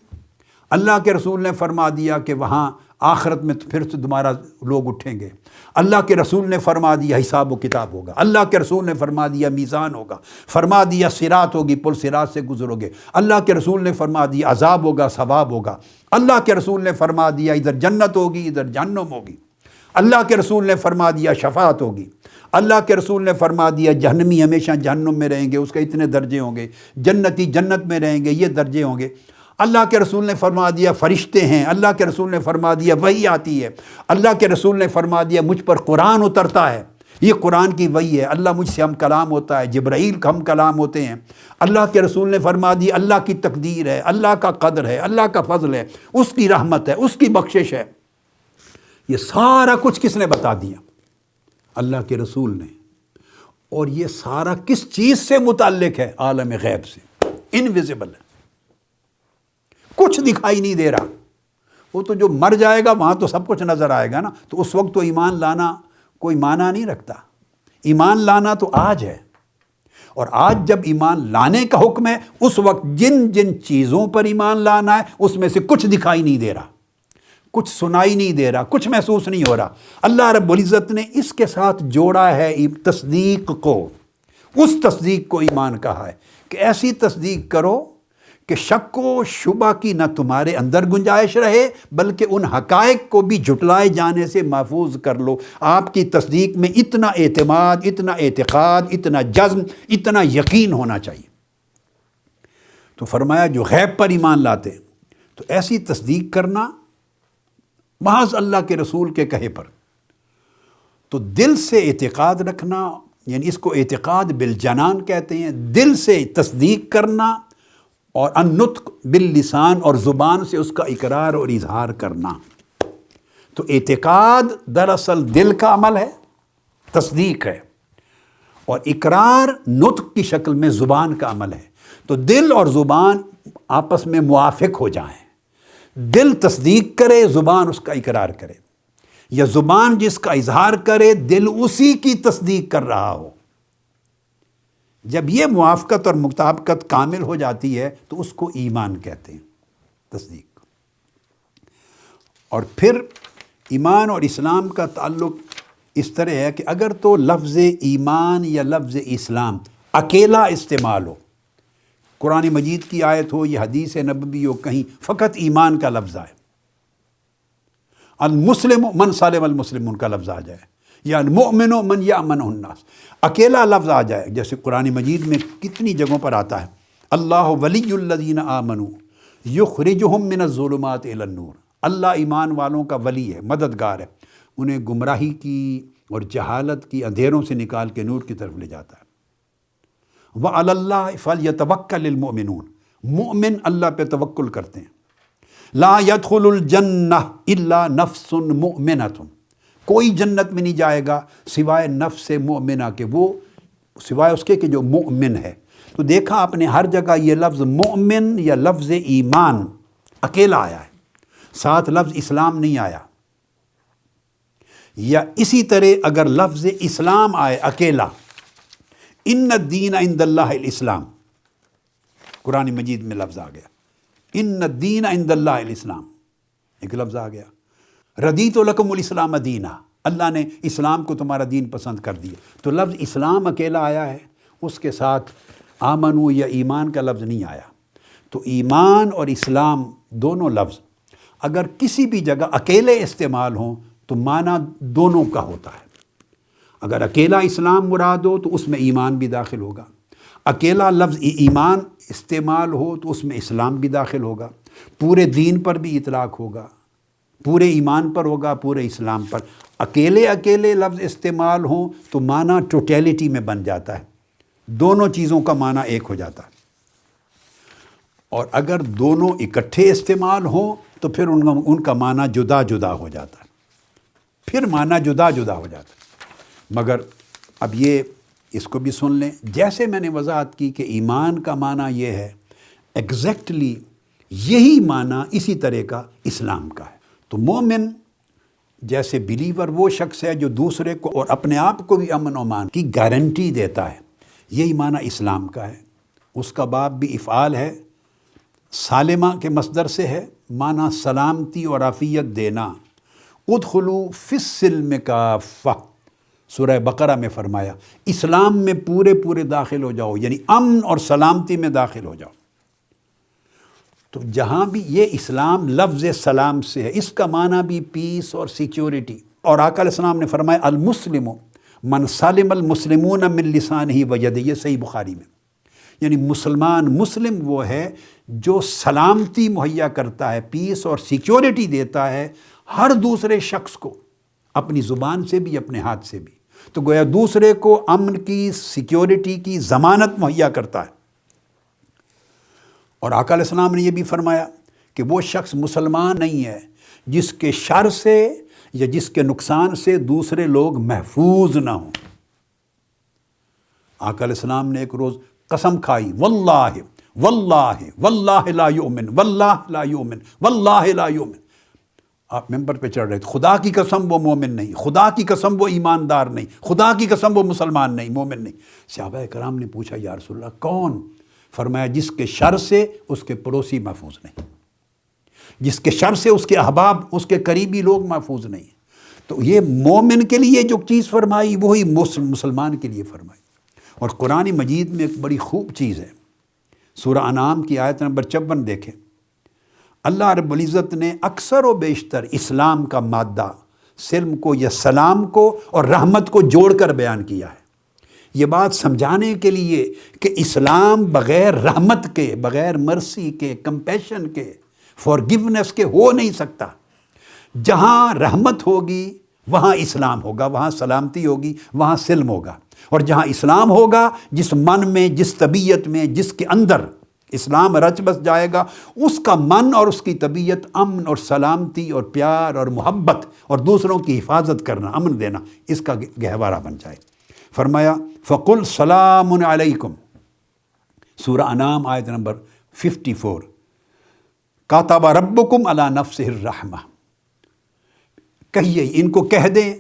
اللہ کے رسول نے فرما دیا کہ وہاں آخرت میں تو پھر سے دوبارہ لوگ اٹھیں گے۔ اللہ کے رسول نے فرما دیا حساب و کتاب ہوگا، اللہ کے رسول نے فرما دیا میزان ہوگا، فرما دیا صراط ہوگی، پل صراط سے گزرو گے، اللہ کے رسول نے فرما دیا عذاب ہوگا، ثواب ہوگا، اللہ کے رسول نے فرما دیا ادھر جنت ہوگی ادھر جہنم ہوگی، اللہ کے رسول نے فرما دیا شفاعت ہوگی، اللہ کے رسول نے فرما دیا جہنمی ہمیشہ جہنم میں رہیں گے، اس کے اتنے درجے ہوں گے، جنتی جنت میں رہیں گے، یہ درجے ہوں گے۔ اللہ کے رسول نے فرما دیا فرشتے ہیں، اللہ کے رسول نے فرما دیا وحی آتی ہے، اللہ کے رسول نے فرما دیا مجھ پر قرآن اترتا ہے، یہ قرآن کی وحی ہے، اللہ مجھ سے ہم کلام ہوتا ہے، جبرائیل ہم کلام ہوتے ہیں۔ اللہ کے رسول نے فرما دیا اللہ کی تقدیر ہے، اللہ کا قدر ہے، اللہ کا فضل ہے، اس کی رحمت ہے، اس کی بخشش ہے۔ یہ سارا کچھ کس نے بتا دیا؟ اللہ کے رسول نے۔ اور یہ سارا کس چیز سے متعلق ہے؟ عالم غیب سے، انویزیبل ہے، کچھ دکھائی نہیں دے رہا۔ وہ تو جو مر جائے گا وہاں تو سب کچھ نظر آئے گا نا، تو اس وقت تو ایمان لانا کوئی معنی نہیں رکھتا۔ ایمان لانا تو آج ہے، اور آج جب ایمان لانے کا حکم ہے اس وقت جن جن چیزوں پر ایمان لانا ہے اس میں سے کچھ دکھائی نہیں دے رہا، کچھ سنائی نہیں دے رہا، کچھ محسوس نہیں ہو رہا۔ اللہ رب العزت نے اس کے ساتھ جوڑا ہے تصدیق کو، اس تصدیق کو ایمان کہا ہے کہ ایسی تصدیق کرو کہ شک و شبہ کی نہ تمہارے اندر گنجائش رہے، بلکہ ان حقائق کو بھی جھٹلائے جانے سے محفوظ کر لو۔ آپ کی تصدیق میں اتنا اعتماد، اتنا اعتقاد، اتنا جزم، اتنا یقین ہونا چاہیے۔ تو فرمایا جو غیب پر ایمان لاتے تو ایسی تصدیق کرنا محض اللہ کے رسول کے کہے پر، تو دل سے اعتقاد رکھنا، یعنی اس کو اعتقاد بالجنان کہتے ہیں، دل سے تصدیق کرنا، اور النطق باللسان، اور زبان سے اس کا اقرار اور اظہار کرنا۔ تو اعتقاد دراصل دل کا عمل ہے، تصدیق ہے، اور اقرار نطق کی شکل میں زبان کا عمل ہے۔ تو دل اور زبان آپس میں موافق ہو جائیں، دل تصدیق کرے، زبان اس کا اقرار کرے، یا زبان جس کا اظہار کرے دل اسی کی تصدیق کر رہا ہو۔ جب یہ موافقت اور مطابقت کامل ہو جاتی ہے تو اس کو ایمان کہتے ہیں، تصدیق۔ اور پھر ایمان اور اسلام کا تعلق اس طرح ہے کہ اگر تو لفظ ایمان یا لفظ اسلام اکیلا استعمال ہو، قرآن مجید کی آیت ہو یا حدیث نبوی ہو، کہیں فقط ایمان کا لفظ آئے، المسلم من سالم المسلمون کا لفظ آ جائے، یا المؤمن من یأمنہ الناس، اکیلا لفظ آ جائے، جیسے قرآن مجید میں کتنی جگہوں پر آتا ہے، اللہ ولی الذین آمنوا یخرجہم من الظلمات الی النور، اللہ ایمان والوں کا ولی ہے، مددگار ہے، انہیں گمراہی کی اور جہالت کی اندھیروں سے نکال کے نور کی طرف لے جاتا ہے۔ وعلی اللہ فلیتوکل المؤمنون، مومن اللہ پہ توکل کرتے ہیں۔ لا يدخل الجنہ الا نفس مؤمنۃ، کوئی جنت میں نہیں جائے گا سوائے نفس مؤمنہ کے، وہ سوائے اس کے کہ جو مؤمن ہے۔ تو دیکھا آپ نے ہر جگہ یہ لفظ مؤمن یا لفظ ایمان اکیلا آیا ہے، ساتھ لفظ اسلام نہیں آیا۔ یا اسی طرح اگر لفظ اسلام آئے اکیلا، ان الدین عند اللہ الاسلام، قرآن مجید میں لفظ آ گیا، ان الدین عند اللہ الاسلام، ایک لفظ آ گیا، رضیت لکم الاسلام دینا، اللہ نے اسلام کو تمہارا دین پسند کر دیا۔ تو لفظ اسلام اکیلا آیا ہے، اس کے ساتھ آمنو یا ایمان کا لفظ نہیں آیا۔ تو ایمان اور اسلام دونوں لفظ اگر کسی بھی جگہ اکیلے استعمال ہوں تو معنی دونوں کا ہوتا ہے۔ اگر اکیلا اسلام مراد ہو تو اس میں ایمان بھی داخل ہوگا، اکیلا لفظ ایمان استعمال ہو تو اس میں اسلام بھی داخل ہوگا، پورے دین پر بھی اطلاق ہوگا، پورے ایمان پر ہوگا، پورے اسلام پر۔ اکیلے اکیلے لفظ استعمال ہوں تو معنی ٹوٹیلٹی میں بن جاتا ہے، دونوں چیزوں کا معنی ایک ہو جاتا ہے۔ اور اگر دونوں اکٹھے استعمال ہوں تو پھر ان کا معنی جدا جدا ہو جاتا ہے، پھر معنی جدا جدا ہو جاتا ہے۔ مگر اب یہ اس کو بھی سن لیں، جیسے میں نے وضاحت کی کہ ایمان کا معنی یہ ہے، ایگزیکٹلی یہی معنی اسی طرح کا اسلام کا ہے۔ تو مومن جیسے بلیور وہ شخص ہے جو دوسرے کو اور اپنے آپ کو بھی امن و امان کی گارنٹی دیتا ہے، یہی معنی اسلام کا ہے۔ اس کا باب بھی افعال ہے، سالمہ کے مصدر سے ہے، معنی سلامتی اور عافیت دینا، ادخلوا فی السلم کافہ، سورہ بقرہ میں فرمایا اسلام میں پورے پورے داخل ہو جاؤ، یعنی امن اور سلامتی میں داخل ہو جاؤ۔ تو جہاں بھی یہ اسلام لفظ سلام سے ہے، اس کا معنی بھی پیس اور سیکیورٹی، اور آقا علیہ السلام نے فرمایا المسلم من سلم المسلمون من لسانہ و یدہ، یہ صحیح بخاری میں، یعنی مسلم وہ ہے جو سلامتی مہیا کرتا ہے، پیس اور سیکیورٹی دیتا ہے ہر دوسرے شخص کو، اپنی زبان سے بھی اپنے ہاتھ سے بھی، تو گویا دوسرے کو امن کی، سیکیورٹی کی ضمانت مہیا کرتا ہے۔ اور آقا علیہ السلام نے یہ بھی فرمایا کہ وہ شخص مسلمان نہیں ہے جس کے شر سے یا جس کے نقصان سے دوسرے لوگ محفوظ نہ ہوں۔ آقا علیہ السلام نے ایک روز قسم کھائی، واللہ واللہ واللہ لا یؤمن، واللہ لا یؤمن، واللہ لا یؤمن۔ آپ ممبر پہ چڑھ رہے تھے، خدا کی قسم وہ مومن نہیں، خدا کی قسم وہ ایماندار نہیں، خدا کی قسم وہ مسلمان نہیں، مومن نہیں۔ صحابہ کرام نے پوچھا یا رسول اللہ کون؟ فرمایا جس کے شر سے اس کے پڑوسی محفوظ نہیں، جس کے شر سے اس کے احباب، اس کے قریبی لوگ محفوظ نہیں۔ تو یہ مومن کے لیے جو چیز فرمائی وہی مسلمان کے لیے فرمائی۔ اور قرآن مجید میں ایک بڑی خوب چیز ہے، سورہ انعام کی آیت نمبر 54 دیکھیں، اللہ رب العزت نے اکثر و بیشتر اسلام کا مادہ سلم کو یا سلام کو اور رحمت کو جوڑ کر بیان کیا ہے، یہ بات سمجھانے کے لیے کہ اسلام بغیر رحمت کے، بغیر مرسی کے، کمپیشن کے، فارگیونیس کے ہو نہیں سکتا۔ جہاں رحمت ہوگی وہاں اسلام ہوگا، وہاں سلامتی ہوگی، وہاں سلم ہوگا، اور جہاں اسلام ہوگا، جس من میں، جس طبیعت میں، جس کے اندر اسلام رچ بس جائے گا، اس کا من اور اس کی طبیعت امن اور سلامتی اور پیار اور محبت اور دوسروں کی حفاظت کرنا، امن دینا، اس کا گہوارہ بن جائے۔ فرمایا فَقُلْ سَلَامٌ عَلَيْكُمْ، سورہ انعام آیت نمبر 54، كَتَبَ رَبُّكُمْ عَلَى نَفْسِهِ الرَّحْمَةِ، کہیے ان کو کہہ دیں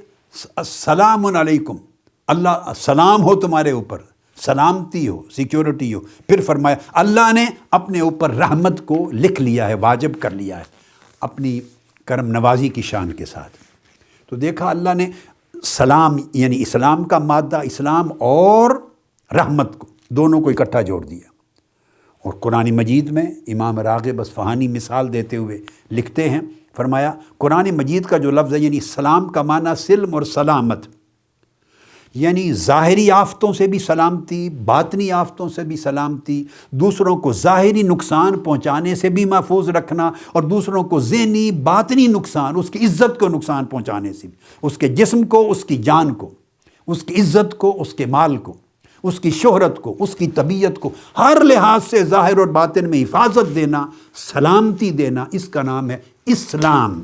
السلام علیکم، اللہ سلام ہو تمہارے اوپر، سلامتی ہو، سیکیورٹی ہو۔ پھر فرمایا اللہ نے اپنے اوپر رحمت کو لکھ لیا ہے، واجب کر لیا ہے اپنی کرم نوازی کی شان کے ساتھ۔ تو دیکھا اللہ نے سلام یعنی اسلام کا مادہ، اسلام اور رحمت کو، دونوں کو اکٹھا جوڑ دیا۔ اور قرآن مجید میں امام راغب اصفہانی مثال دیتے ہوئے لکھتے ہیں، فرمایا قرآن مجید کا جو لفظ ہے یعنی سلام کا معنی سلم اور سلامت، یعنی ظاہری آفتوں سے بھی سلامتی، باطنی آفتوں سے بھی سلامتی، دوسروں کو ظاہری نقصان پہنچانے سے بھی محفوظ رکھنا، اور دوسروں کو ذہنی باطنی نقصان، اس کی عزت کو نقصان پہنچانے سے بھی، اس کے جسم کو، اس کی جان کو، اس کی عزت کو، اس کے مال کو، اس کی شہرت کو، اس کی طبیعت کو، ہر لحاظ سے ظاہر اور باطن میں حفاظت دینا، سلامتی دینا، اس کا نام ہے اسلام۔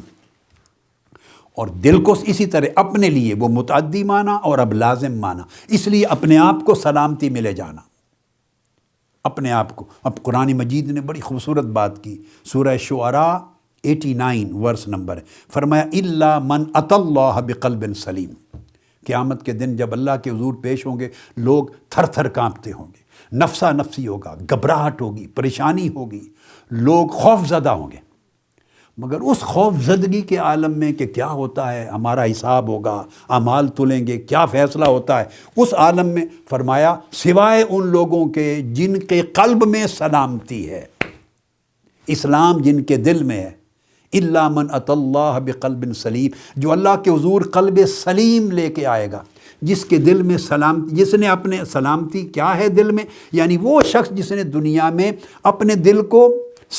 اور دل کو اسی طرح اپنے لیے وہ متعدی مانا اور اب لازم مانا، اس لیے اپنے آپ کو سلامتی میں لے جانا، اپنے آپ کو۔ اب قرآن مجید نے بڑی خوبصورت بات کی، سورہ شعراء 89 ورس نمبر ہے، فرمایا الا من اتی اللہ بقلب سلیم، قیامت کے دن جب اللہ کے حضور پیش ہوں گے لوگ تھر تھر کانپتے ہوں گے، نفسا نفسی ہوگا، گھبراہٹ ہوگی، پریشانی ہوگی، لوگ خوف زدہ ہوں گے، مگر اس خوف زدگی کے عالم میں کہ کیا ہوتا ہے، ہمارا حساب ہوگا، اعمال تلیں گے، کیا فیصلہ ہوتا ہے، اس عالم میں فرمایا سوائے ان لوگوں کے جن کے قلب میں سلامتی ہے، اسلام جن کے دل میں ہے، الا من اتی اللہ بقلب سلیم، جو اللہ کے حضور قلب سلیم لے کے آئے گا، جس کے دل میں سلامتی، جس نے اپنے سلامتی کیا ہے دل میں، یعنی وہ شخص جس نے دنیا میں اپنے دل کو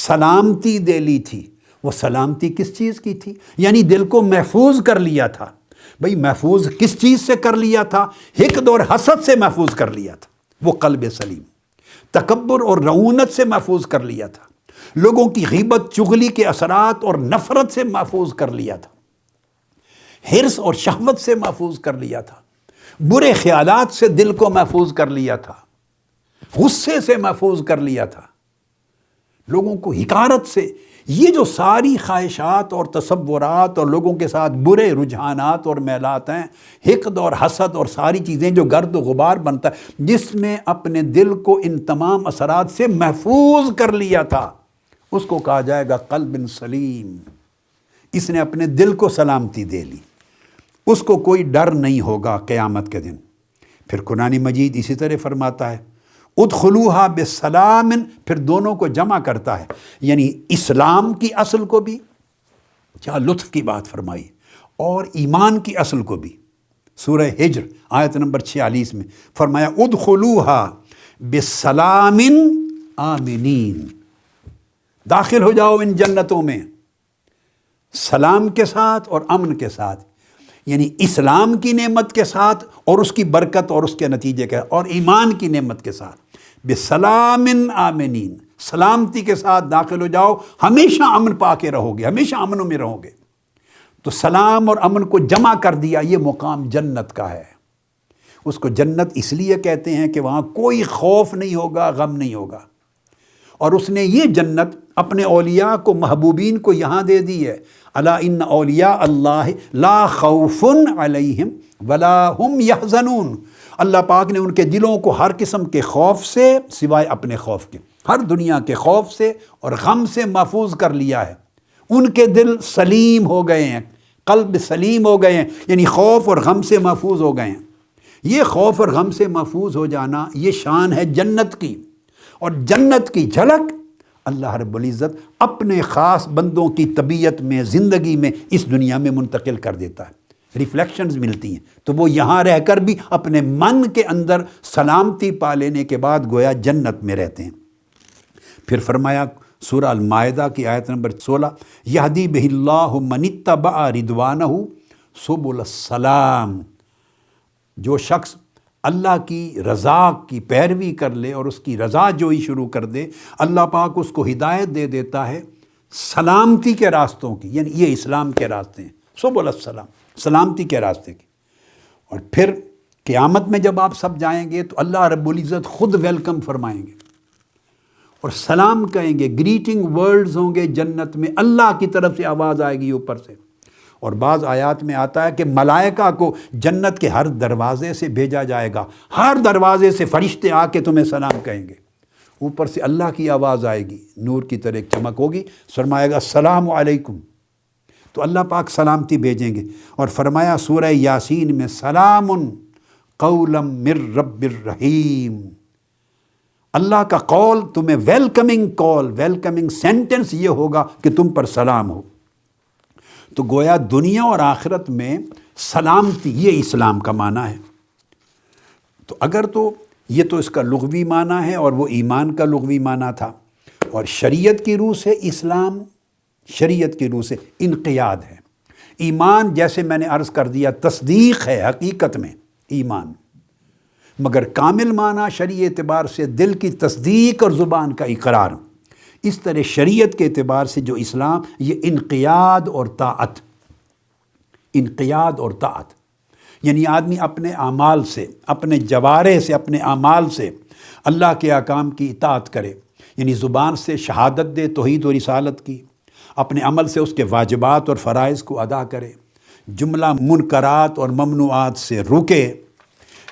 سلامتی دے لی تھی۔ وہ سلامتی کس چیز کی تھی؟ یعنی دل کو محفوظ کر لیا تھا۔ بھئی محفوظ کس چیز سے کر لیا تھا؟ حقد اور حسد سے محفوظ کر لیا تھا، وہ قلب سلیم۔ تکبر اور رعونت سے محفوظ کر لیا تھا، لوگوں کی غیبت چغلی کے اثرات اور نفرت سے محفوظ کر لیا تھا، حرص اور شہوت سے محفوظ کر لیا تھا، برے خیالات سے دل کو محفوظ کر لیا تھا، غصے سے محفوظ کر لیا تھا، لوگوں کو حقارت سے، یہ جو ساری خواہشات اور تصورات اور لوگوں کے ساتھ برے رجحانات اور میلات ہیں، حقد اور حسد اور ساری چیزیں جو گرد و غبار بنتا ہے، جس میں اپنے دل کو ان تمام اثرات سے محفوظ کر لیا تھا، اس کو کہا جائے گا قلب سلیم۔ اس نے اپنے دل کو سلامتی دے لی، اس کو کوئی ڈر نہیں ہوگا قیامت کے دن۔ پھر قرآن مجید اسی طرح فرماتا ہے ادخلوہا بسلام، پھر دونوں کو جمع کرتا ہے، یعنی اسلام کی اصل کو بھی، کیا لطف کی بات فرمائی، اور ایمان کی اصل کو بھی۔ سورہ ہجر آیت نمبر 46 میں فرمایا ادخلوہا بسلام آمنین، داخل ہو جاؤ ان جنتوں میں سلام کے ساتھ اور امن کے ساتھ، یعنی اسلام کی نعمت کے ساتھ اور اس کی برکت اور اس کے نتیجے کے، اور ایمان کی نعمت کے ساتھ، بسلام آمنین، سلامتی کے ساتھ داخل ہو جاؤ، ہمیشہ امن پا کے رہو گے، ہمیشہ امن میں رہو گے۔ تو سلام اور امن کو جمع کر دیا، یہ مقام جنت کا ہے۔ اس کو جنت اس لیے کہتے ہیں کہ وہاں کوئی خوف نہیں ہوگا، غم نہیں ہوگا، اور اس نے یہ جنت اپنے اولیاء کو، محبوبین کو یہاں دے دی ہے۔ الا ان اولیاء اللہ لا خوف علیہم ولا ہم یحزنون، اللہ پاک نے ان کے دلوں کو ہر قسم کے خوف سے، سوائے اپنے خوف کے، ہر دنیا کے خوف سے اور غم سے محفوظ کر لیا ہے۔ ان کے دل سلیم ہو گئے ہیں، قلب سلیم ہو گئے ہیں، یعنی خوف اور غم سے محفوظ ہو گئے ہیں۔ یہ خوف اور غم سے محفوظ ہو جانا، یہ شان ہے جنت کی، اور جنت کی جھلک اللہ رب العزت اپنے خاص بندوں کی طبیعت میں، زندگی میں، اس دنیا میں منتقل کر دیتا ہے، ریفلیکشنز ملتی ہیں، تو وہ یہاں رہ کر بھی اپنے من کے اندر سلامتی پا لینے کے بعد گویا جنت میں رہتے ہیں۔ پھر فرمایا سورہ المائدہ کی آیت نمبر 16 یہدی بہ اللہ من اتبع رضوانہ سبل السلام، جو شخص اللہ کی رضا کی پیروی کر لے اور اس کی رضا جوئی شروع کر دے، اللہ پاک اس کو ہدایت دے دیتا ہے سلامتی کے راستوں کی، یعنی یہ اسلام کے راستے ہیں، سبل السلام، سلامتی کے راستے کی۔ اور پھر قیامت میں جب آپ سب جائیں گے تو اللہ رب العزت خود ویلکم فرمائیں گے اور سلام کہیں گے، گریٹنگ ورڈز ہوں گے جنت میں، اللہ کی طرف سے آواز آئے گی اوپر سے۔ اور بعض آیات میں آتا ہے کہ ملائکہ کو جنت کے ہر دروازے سے بھیجا جائے گا، ہر دروازے سے فرشتے آ کے تمہیں سلام کہیں گے، اوپر سے اللہ کی آواز آئے گی، نور کی طرح ایک چمک ہوگی، فرمائے گا السلام علیکم، تو اللہ پاک سلامتی بھیجیں گے۔ اور فرمایا سورہ یاسین میں سلام قولا من رب الرحیم، اللہ کا قول تمہیں ویلکمنگ کال، ویلکمنگ سینٹنس یہ ہوگا کہ تم پر سلام ہو۔ تو گویا دنیا اور آخرت میں سلامتی، یہ اسلام کا معنی ہے۔ تو اگر تو یہ تو اس کا لغوی معنی ہے اور وہ ایمان کا لغوی معنی تھا، اور شریعت کی روح سے اسلام، شریعت کی روح سے انقیاد ہے۔ ایمان جیسے میں نے عرض کر دیا تصدیق ہے حقیقت میں ایمان، مگر کامل معنی شرعی اعتبار سے دل کی تصدیق اور زبان کا اقرار۔ اس طرح شریعت کے اعتبار سے جو اسلام، یہ انقیاد اور طاعت، انقیاد اور طاعت، یعنی آدمی اپنے اعمال سے، اپنے جوارح سے، اپنے اعمال سے اللہ کے احکام کی اطاعت کرے، یعنی زبان سے شہادت دے توحید و رسالت کی، اپنے عمل سے اس کے واجبات اور فرائض کو ادا کرے، جملہ منکرات اور ممنوعات سے رکے۔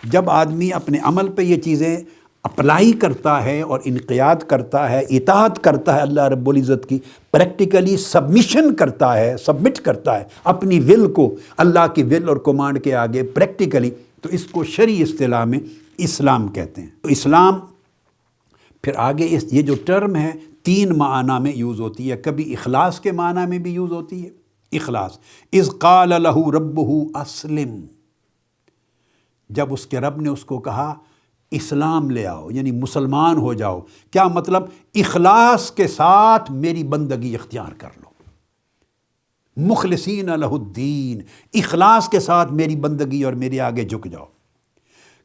جب آدمی اپنے عمل پہ یہ چیزیں اپلائی کرتا ہے اور انقیاد کرتا ہے، اطاعت کرتا ہے اللہ رب العزت کی، پریکٹیکلی سبمیشن کرتا ہے، سبمٹ کرتا ہے اپنی ول کو اللہ کی ول اور کمانڈ کے آگے پریکٹیکلی، تو اس کو شرعی اصطلاح میں اسلام کہتے ہیں۔ تو اسلام پھر آگے یہ جو ٹرم ہے 3 معنی میں یوز ہوتی ہے، کبھی اخلاص کے معنی میں بھی یوز ہوتی ہے، اخلاص، اذ قال لہ ربہ اسلم، جب اس کے رب نے اس کو کہا اسلام لے آؤ، یعنی مسلمان ہو جاؤ۔ کیا مطلب؟ اخلاص کے ساتھ میری بندگی اختیار کر لو، مخلصین لہ الدین، اخلاص کے ساتھ میری بندگی اور میرے آگے جھک جاؤ۔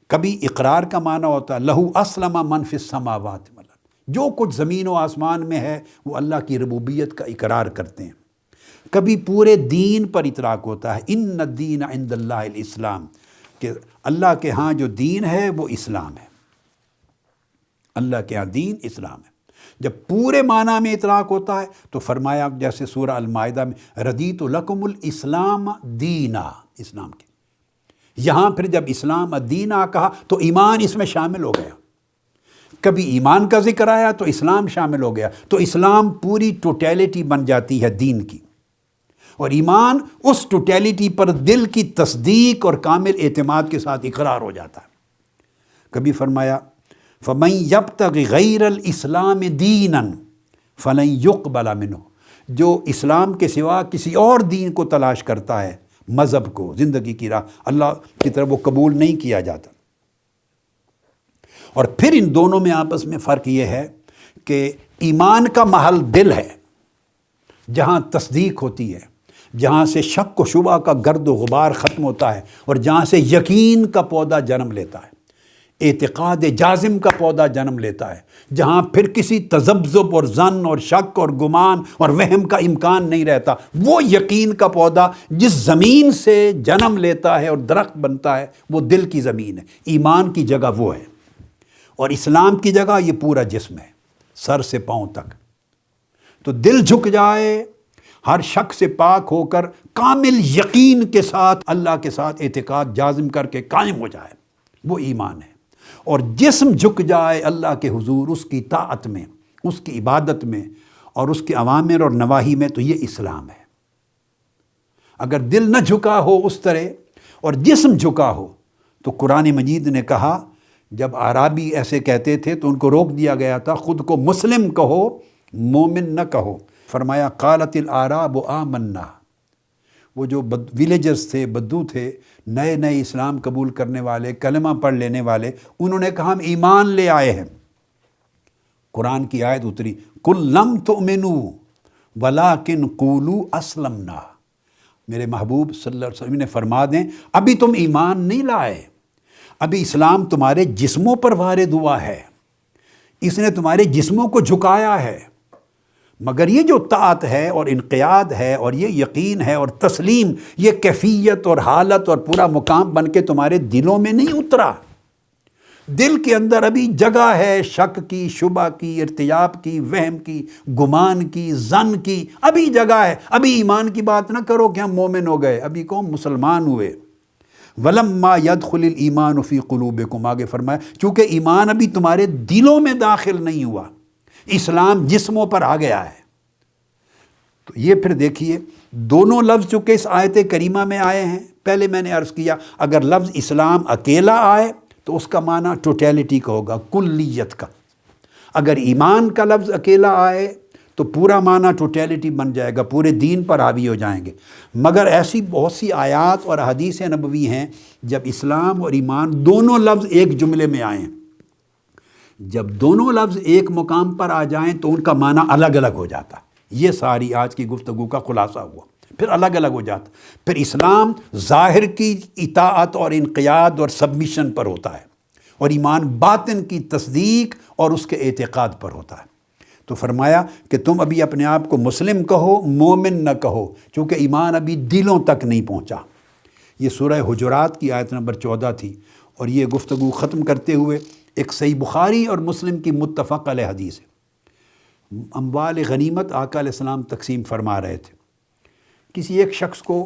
کبھی اقرار کا معنی ہوتا ہے لہو اسلم من فی السماوات والارض، جو کچھ زمین و آسمان میں ہے وہ اللہ کی ربوبیت کا اقرار کرتے ہیں۔ کبھی پورے دین پر اطلاق ہوتا ہے ان الدین عند اللہ الاسلام، کہ اللہ کے ہاں جو دین ہے وہ اسلام ہے، اللہ کے ہاں دین اسلام ہے۔ جب پورے معنی میں اطلاق ہوتا ہے تو فرمایا جیسے سورہ المائدہ میں رضیت لکم الاسلام دینا، اسلام کے، یہاں پھر جب اسلام دینا کہا تو ایمان اس میں شامل ہو گیا۔ کبھی ایمان کا ذکر آیا تو اسلام شامل ہو گیا، تو اسلام پوری ٹوٹیلٹی بن جاتی ہے دین کی۔ اور ایمان اس ٹوٹیلٹی پر دل کی تصدیق اور کامل اعتماد کے ساتھ اقرار ہو جاتا ہے۔ کبھی فرمایا فَمَن يَبْتَغِ غَيْرَ الْإِسْلَامِ دِينًا فَلَن يُقْبَلَ مِنْهُ، جو اسلام کے سوا کسی اور دین کو تلاش کرتا ہے، مذہب کو، زندگی کی راہ، اللہ کی طرف وہ قبول نہیں کیا جاتا۔ اور پھر ان دونوں میں آپس میں فرق یہ ہے کہ ایمان کا محل دل ہے، جہاں تصدیق ہوتی ہے، جہاں سے شک و شبہ کا گرد و غبار ختم ہوتا ہے، اور جہاں سے یقین کا پودا جنم لیتا ہے، اعتقاد جازم کا پودا جنم لیتا ہے، جہاں پھر کسی تذبذب اور ظن اور شک اور گمان اور وہم کا امکان نہیں رہتا۔ وہ یقین کا پودا جس زمین سے جنم لیتا ہے اور درخت بنتا ہے، وہ دل کی زمین ہے۔ ایمان کی جگہ وہ ہے، اور اسلام کی جگہ یہ پورا جسم ہے، سر سے پاؤں تک۔ تو دل جھک جائے، ہر شک سے پاک ہو کر کامل یقین کے ساتھ اللہ کے ساتھ اعتقاد جازم کر کے قائم ہو جائے، وہ ایمان ہے۔ اور جسم جھک جائے اللہ کے حضور، اس کی طاعت میں، اس کی عبادت میں اور اس کے اوامر اور نواہی میں، تو یہ اسلام ہے۔ اگر دل نہ جھکا ہو اس طرح اور جسم جھکا ہو، تو قرآن مجید نے کہا، جب اعرابی ایسے کہتے تھے تو ان کو روک دیا گیا تھا، خود کو مسلم کہو، مومن نہ کہو۔ فرمایا قالت الاعراب آمنا، وہ جو ویلیجرز تھے، بدو تھے، نئے نئے اسلام قبول کرنے والے، کلمہ پڑھ لینے والے، انہوں نے کہا ہم ایمان لے آئے ہیں۔ قرآن کی آیت اتری قل لم تؤمنوا ولکن قولوا اسلمنا، میرے محبوب صلی اللہ علیہ وسلم نے فرما دیں ابھی تم ایمان نہیں لائے، ابھی اسلام تمہارے جسموں پر وارد ہوا ہے، اس نے تمہارے جسموں کو جھکایا ہے، مگر یہ جو طاعت ہے اور انقیاد ہے اور یہ یقین ہے اور تسلیم، یہ کیفیت اور حالت اور پورا مقام بن کے تمہارے دلوں میں نہیں اترا۔ دل کے اندر ابھی جگہ ہے شک کی، شبہ کی، ارتیاب کی، وہم کی، گمان کی، ظن کی، ابھی جگہ ہے۔ ابھی ایمان کی بات نہ کرو کہ ہم مومن ہو گئے، ابھی کون مسلمان ہوئے۔ وَلَمَّا يَدْخُلِ الْإِيمَانُ فِي قُلُوبِكُمْ، آگے فرمایا چونکہ ایمان ابھی تمہارے دلوں میں داخل نہیں ہوا، اسلام جسموں پر آ گیا ہے۔ تو یہ پھر دیکھیے دونوں لفظ چونکہ اس آیت کریمہ میں آئے ہیں، پہلے میں نے عرض کیا اگر لفظ اسلام اکیلا آئے تو اس کا معنی ٹوٹیلٹی کا ہوگا، کلیت کا۔ اگر ایمان کا لفظ اکیلا آئے تو پورا معنی ٹوٹیلٹی بن جائے گا، پورے دین پر حاوی ہو جائیں گے۔ مگر ایسی بہت سی آیات اور حدیث نبوی ہیں جب اسلام اور ایمان دونوں لفظ ایک جملے میں آئیں، جب دونوں لفظ ایک مقام پر آ جائیں تو ان کا معنی الگ الگ ہو جاتا ہے۔ یہ ساری آج کی گفتگو کا خلاصہ ہوا، پھر الگ الگ ہو جاتا۔ پھر اسلام ظاہر کی اطاعت اور انقیاد اور سبمیشن پر ہوتا ہے، اور ایمان باطن کی تصدیق اور اس کے اعتقاد پر ہوتا ہے۔ تو فرمایا کہ تم ابھی اپنے آپ کو مسلم کہو، مومن نہ کہو، چونکہ ایمان ابھی دلوں تک نہیں پہنچا۔ یہ سورہ حجرات کی آیت نمبر 14 تھی، اور یہ گفتگو ختم کرتے ہوئے ایک صحیح بخاری اور مسلم کی متفق علیہ حدیث ہے۔ اموال غنیمت آقا علیہ السلام تقسیم فرما رہے تھے، کسی ایک شخص کو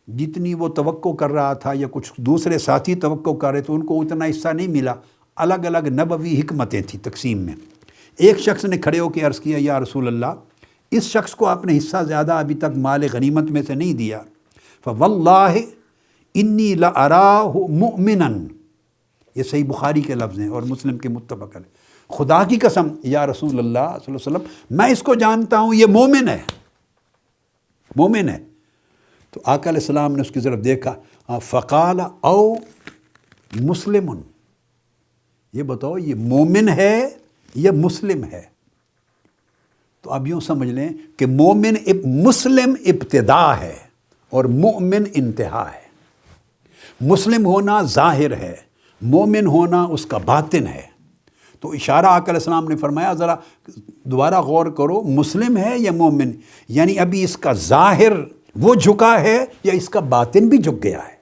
جتنی وہ توقع کر رہا تھا یا کچھ دوسرے ساتھی توقع کر رہے تھے ان کو اتنا حصہ نہیں ملا، الگ الگ نبوی حکمتیں تھیں تقسیم میں۔ ایک شخص نے کھڑے ہو کے عرض کیا یا رسول اللہ، اس شخص کو آپ نے حصہ زیادہ ابھی تک مال غنیمت میں سے نہیں دیا۔ فواللہ انی لأراہ مؤمنا، یہ صحیح بخاری کے لفظ ہیں اور مسلم کے متفق علیہ، خدا کی قسم یا رسول اللہ صلی اللہ علیہ وسلم میں اس کو جانتا ہوں یہ مومن ہے، مومن ہے۔ تو آقا علیہ السلام نے اس کی طرف دیکھا، فقال او مسلم، یہ بتاؤ یہ مومن ہے یا مسلم ہے؟ تو اب یوں سمجھ لیں کہ مومن مسلم ابتدا ہے اور مؤمن انتہا ہے۔ مسلم ہونا ظاہر ہے، مومن ہونا اس کا باطن ہے۔ تو اشارہ آقا علیہ السلام نے فرمایا ذرا دوبارہ غور کرو، مسلم ہے یا مومن، یعنی ابھی اس کا ظاہر وہ جھکا ہے یا اس کا باطن بھی جھک گیا ہے،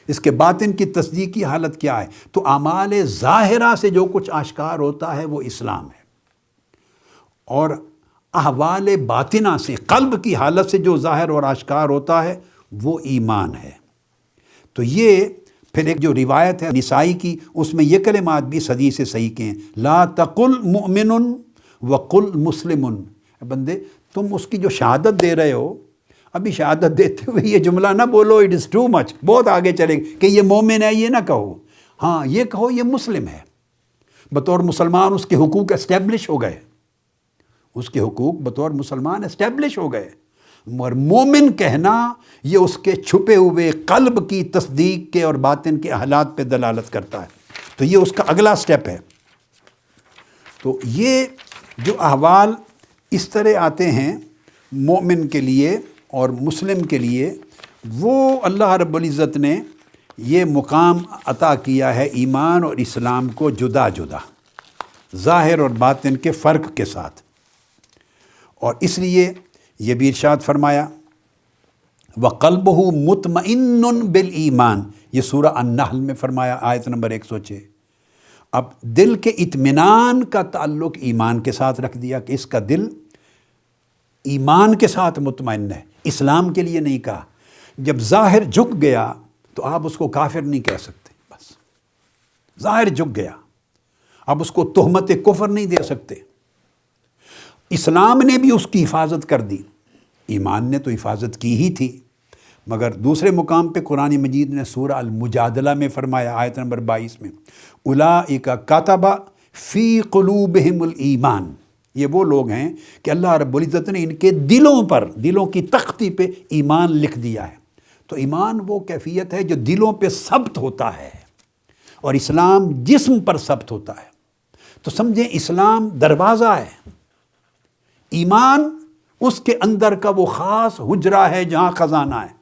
اس کے باطن کی تصدیقی حالت کیا ہے؟ تو اعمال ظاہرہ سے جو کچھ آشکار ہوتا ہے وہ اسلام ہے، اور احوال باطنہ سے، قلب کی حالت سے جو ظاہر اور آشکار ہوتا ہے وہ ایمان ہے۔ تو یہ پھر ایک جو روایت ہے نسائی کی، اس میں یہ کلمات بھی اس حدیث سے صحیح کے ہیں، لا تقل مؤمن وقل مسلم، بندے تم اس کی جو شہادت دے رہے ہو، ابھی شہادت دیتے ہوئے یہ جملہ نہ بولو اٹ از ٹو مچ، بہت آگے چلے گا کہ یہ مومن ہے، یہ نہ کہو، ہاں یہ کہو یہ مسلم ہے، بطور مسلمان اس کے حقوق اسٹیبلش ہو گئے، اس کے حقوق بطور مسلمان اسٹیبلش ہو گئے، اور مومن کہنا یہ اس کے چھپے ہوئے قلب کی تصدیق کے اور باطن کے حالات پہ دلالت کرتا ہے، تو یہ اس کا اگلا سٹیپ ہے۔ تو یہ جو احوال اس طرح آتے ہیں مومن کے لیے اور مسلم کے لیے، وہ اللہ رب العزت نے یہ مقام عطا کیا ہے ایمان اور اسلام کو جدا جدا، ظاہر اور باطن کے فرق کے ساتھ، اور اس لیے یہ بھی ارشاد فرمایا وَقَلْبُهُ مُطْمَئِنٌ بِالْإِيمَانِ، یہ سورہ النحل میں فرمایا، آیت نمبر 106۔ اب دل کے اطمینان کا تعلق ایمان کے ساتھ رکھ دیا کہ اس کا دل ایمان کے ساتھ مطمئن ہے، اسلام کے لیے نہیں کہا۔ جب ظاہر جھک گیا تو آپ اس کو کافر نہیں کہہ سکتے، بس ظاہر جھک گیا، آپ اس کو تہمت کفر نہیں دے سکتے۔ اسلام نے بھی اس کی حفاظت کر دی، ایمان نے تو حفاظت کی ہی تھی، مگر دوسرے مقام پہ قرآن مجید نے سورہ المجادلہ میں فرمایا، آیت نمبر 22 میں اولئک کتب فی قلوبہم الایمان، یہ وہ لوگ ہیں کہ اللہ رب العزت نے ان کے دلوں پر، دلوں کی تختی پہ ایمان لکھ دیا ہے۔ تو ایمان وہ کیفیت ہے جو دلوں پہ ثبت ہوتا ہے، اور اسلام جسم پر ثبت ہوتا ہے۔ تو سمجھیں اسلام دروازہ ہے، ایمان اس کے اندر کا وہ خاص حجرہ ہے جہاں خزانہ ہے۔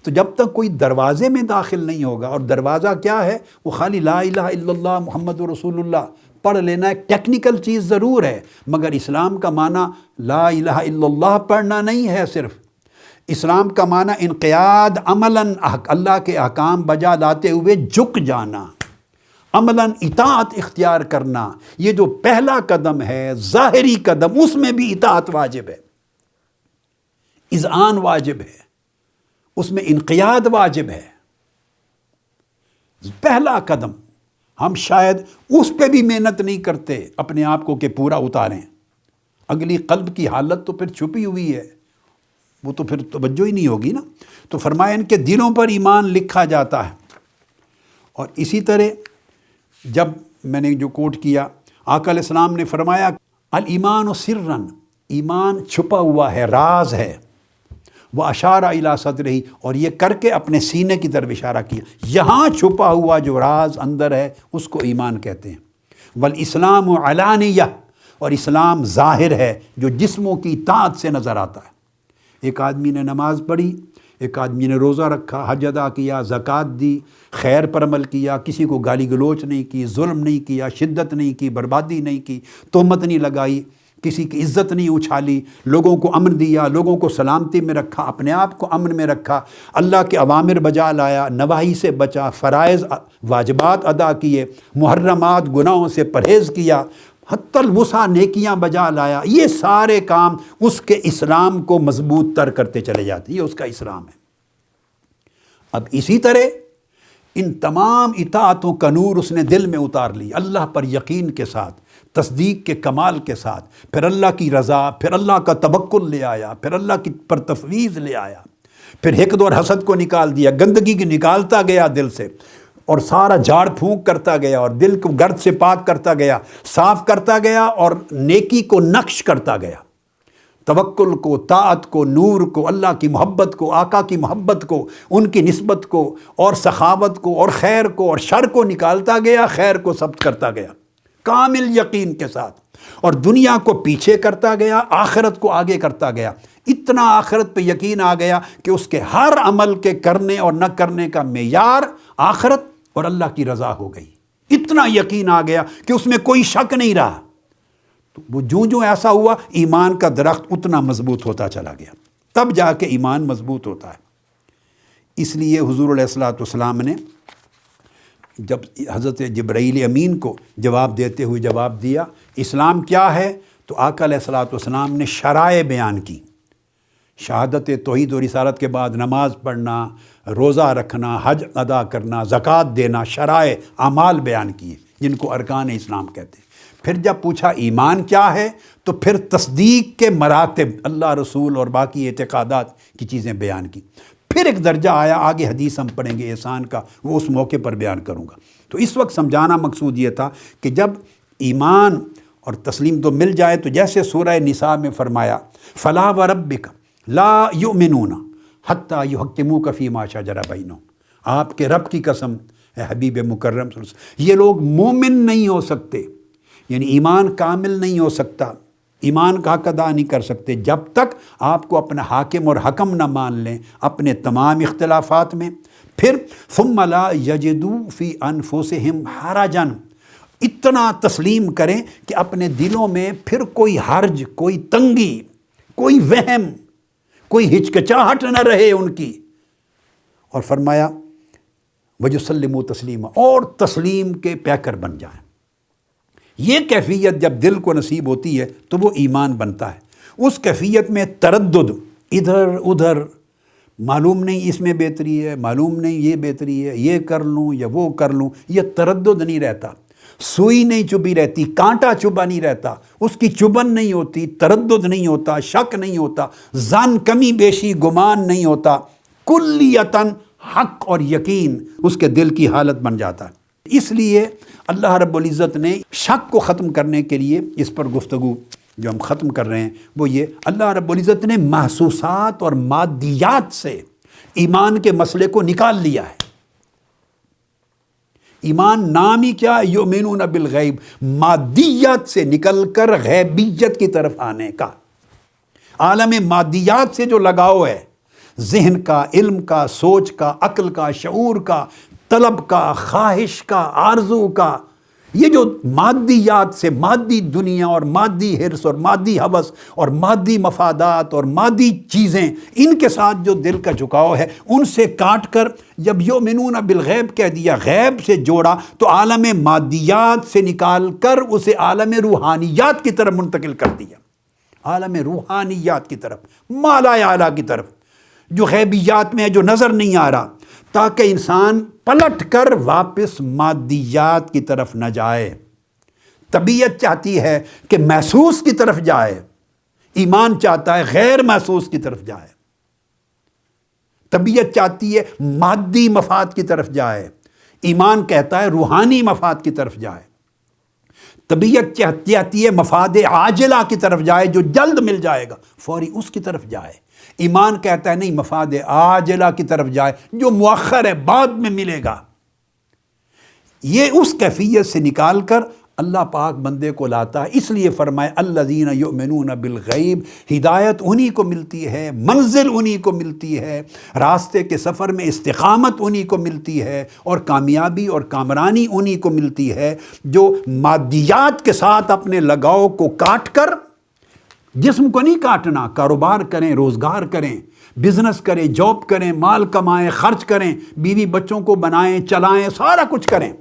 تو جب تک کوئی دروازے میں داخل نہیں ہوگا، اور دروازہ کیا ہے؟ وہ خالی لا الہ الا اللہ محمد رسول اللہ پڑھ لینا ایک ٹیکنیکل چیز ضرور ہے، مگر اسلام کا معنی لا الہ الا اللہ پڑھنا نہیں ہے صرف، اسلام کا معنی انقیاد عملاً اللہ کے احکام بجا لاتے ہوئے جھک جانا، عملاً اطاعت اختیار کرنا۔ یہ جو پہلا قدم ہے، ظاہری قدم، اس میں بھی اطاعت واجب ہے، اذعان واجب ہے، اس میں انقیاد واجب ہے۔ پہلا قدم ہم شاید اس پہ بھی محنت نہیں کرتے اپنے آپ کو کہ پورا اتاریں، اگلی قلب کی حالت تو پھر چھپی ہوئی ہے، وہ تو پھر توجہ ہی نہیں ہوگی نا۔ تو فرمایا ان کے دلوں پر ایمان لکھا جاتا ہے۔ اور اسی طرح جب میں نے جو کوٹ کیا، آقا علیہ السلام نے فرمایا الایمان سرًا، ایمان چھپا ہوا ہے، راز ہے، وہ اشارہ الی صدرہ، اور یہ کر کے اپنے سینے کی طرف اشارہ کیا، یہاں چھپا ہوا جو راز اندر ہے اس کو ایمان کہتے ہیں۔ والاسلام علانیہ، اور اسلام ظاہر ہے جو جسموں کی اطاعت سے نظر آتا ہے۔ ایک آدمی نے نماز پڑھی، ایک آدمی نے روزہ رکھا، حج ادا کیا، زکوٰۃ دی، خیر پر عمل کیا، کسی کو گالی گلوچ نہیں کی، ظلم نہیں کیا، شدت نہیں کی، بربادی نہیں کی، تہمت نہیں لگائی، کسی کی عزت نہیں اچھالی، لوگوں کو امن دیا، لوگوں کو سلامتی میں رکھا، اپنے آپ کو امن میں رکھا، اللہ کے اوامر بجا لایا، نواہی سے بچا، فرائض واجبات ادا کیے، محرمات گناہوں سے پرہیز کیا، حتی الوسع نیکیاں بجا لایا، یہ سارے کام اس کے اسلام کو مضبوط تر کرتے چلے جاتے ہیں، یہ اس کا اسلام ہے۔ اب اسی طرح ان تمام اطاعتوں کا نور اس نے دل میں اتار لی، اللہ پر یقین کے ساتھ، تصدیق کے کمال کے ساتھ، پھر اللہ کی رضا، پھر اللہ کا توکل لے آیا، پھر اللہ کی پر تفویض لے آیا، پھر حقد اور حسد کو نکال دیا، گندگی کی نکالتا گیا دل سے، اور سارا جھاڑ پھونک کرتا گیا، اور دل کو گرد سے پاک کرتا گیا، صاف کرتا گیا، اور نیکی کو نقش کرتا گیا، توکل کو، طاعت کو، نور کو، اللہ کی محبت کو، آقا کی محبت کو، ان کی نسبت کو، اور سخاوت کو، اور خیر کو، اور شر کو نکالتا گیا، خیر کو ثبت کرتا گیا کامل یقین کے ساتھ، اور دنیا کو پیچھے کرتا گیا، آخرت کو آگے کرتا گیا۔ اتنا آخرت پہ یقین آ گیا کہ اس کے ہر عمل کے کرنے اور نہ کرنے کا معیار آخرت اور اللہ کی رضا ہو گئی۔ اتنا یقین آ گیا کہ اس میں کوئی شک نہیں رہا۔ تو وہ جو ایسا ہوا، ایمان کا درخت اتنا مضبوط ہوتا چلا گیا، تب جا کے ایمان مضبوط ہوتا ہے۔ اس لیے حضور علیہ الصلوۃ والسلام نے جب حضرت جبرائیل امین کو جواب دیتے ہوئے جواب دیا اسلام کیا ہے، تو آقا علیہ الصلوۃ والسلام نے شرائع بیان کی، شہادت توحید و رسالت کے بعد نماز پڑھنا، روزہ رکھنا، حج ادا کرنا، زکوٰۃ دینا، شرائع اعمال بیان کیے جن کو ارکان اسلام کہتے ہیں۔ پھر جب پوچھا ایمان کیا ہے تو پھر تصدیق کے مراتب اللہ رسول اور باقی اعتقادات کی چیزیں بیان کی. پھر ایک درجہ آیا، آگے حدیث ہم پڑھیں گے احسان کا، وہ اس موقع پر بیان کروں گا. تو اس وقت سمجھانا مقصود یہ تھا کہ جب ایمان اور تسلیم تو مل جائے تو جیسے سورہ نساء میں فرمایا فلا وربک لا یؤمنون حتی یحکموک فیما شجر بینہم، آپ کے رب کی قسم اے حبیب مکرم صلی اللہ علیہ وسلم، یہ لوگ مومن نہیں ہو سکتے، یعنی ایمان کامل نہیں ہو سکتا، ایمان کا حق ادا نہیں کر سکتے جب تک آپ کو اپنا حاکم اور حکم نہ مان لیں اپنے تمام اختلافات میں. پھر ثم لا یجدوا فی انفسہم حرجا، اتنا تسلیم کریں کہ اپنے دلوں میں پھر کوئی حرج، کوئی تنگی، کوئی وہم، کوئی ہچکچاہٹ نہ رہے ان کی. اور فرمایا وَيُسَلِّمُوا تسلیما، اور تسلیم کے پیکر بن جائیں. یہ کیفیت جب دل کو نصیب ہوتی ہے تو وہ ایمان بنتا ہے. اس کیفیت میں تردد، ادھر ادھر، معلوم نہیں اس میں بہتری ہے، معلوم نہیں یہ بہتری ہے، یہ کر لوں یا وہ کر لوں، یہ تردد نہیں رہتا. سوئی نہیں چبھی رہتی، کانٹا چبھا نہیں رہتا، اس کی چبھن نہیں ہوتی، تردد نہیں ہوتا، شک نہیں ہوتا، ظن کمی بیشی گمان نہیں ہوتا، کلیتاً حق اور یقین اس کے دل کی حالت بن جاتا ہے. اس لیے اللہ رب العزت نے شک کو ختم کرنے کے لیے اس پر گفتگو جو ہم ختم کر رہے ہیں وہ یہ، اللہ رب العزت نے محسوسات اور مادیات سے ایمان کے مسئلے کو نکال لیا ہے. ایمان نام ہی کیا، یؤمنون بالغیب، مادیات سے نکل کر غیبیت کی طرف آنے کا. عالم مادیات سے جو لگاؤ ہے، ذہن کا، علم کا، سوچ کا، عقل کا، شعور کا، طلب کا، خواہش کا، آرزو کا، یہ جو مادیات سے، مادی دنیا اور مادی حرص اور مادی ہوس اور مادی مفادات اور مادی چیزیں، ان کے ساتھ جو دل کا جھکاؤ ہے، ان سے کاٹ کر جب یؤمنون بالغیب کہہ دیا، غیب سے جوڑا، تو عالم مادیات سے نکال کر اسے عالم روحانیات کی طرف منتقل کر دیا. عالم روحانیات کی طرف، مالا اعلیٰ کی طرف، جو غیبیات میں ہے، جو نظر نہیں آ رہا، تاکہ انسان پلٹ کر واپس مادیات کی طرف نہ جائے. طبیعت چاہتی ہے کہ محسوس کی طرف جائے، ایمان چاہتا ہے غیر محسوس کی طرف جائے. طبیعت چاہتی ہے مادی مفاد کی طرف جائے، ایمان کہتا ہے روحانی مفاد کی طرف جائے. طبیعت چاہتی ہے مفاد عاجلہ کی طرف جائے، جو جلد مل جائے گا، فوری اس کی طرف جائے. ایمان کہتا ہے نہیں، مفاد عاجلہ کی طرف جائے، جو مؤخر ہے، بعد میں ملے گا. یہ اس کیفیت سے نکال کر اللہ پاک بندے کو لاتا ہے. اس لیے فرمائے الذین یؤمنون بالغیب، ہدایت انہی کو ملتی ہے، منزل انہی کو ملتی ہے، راستے کے سفر میں استقامت انہی کو ملتی ہے، اور کامیابی اور کامرانی انہی کو ملتی ہے جو مادیات کے ساتھ اپنے لگاؤ کو کاٹ کر، جسم کو نہیں کاٹنا، کاروبار کریں، روزگار کریں، بزنس کریں، جاب کریں، مال کمائیں، خرچ کریں، بیوی بچوں کو بنائیں، چلائیں، سارا کچھ کریں،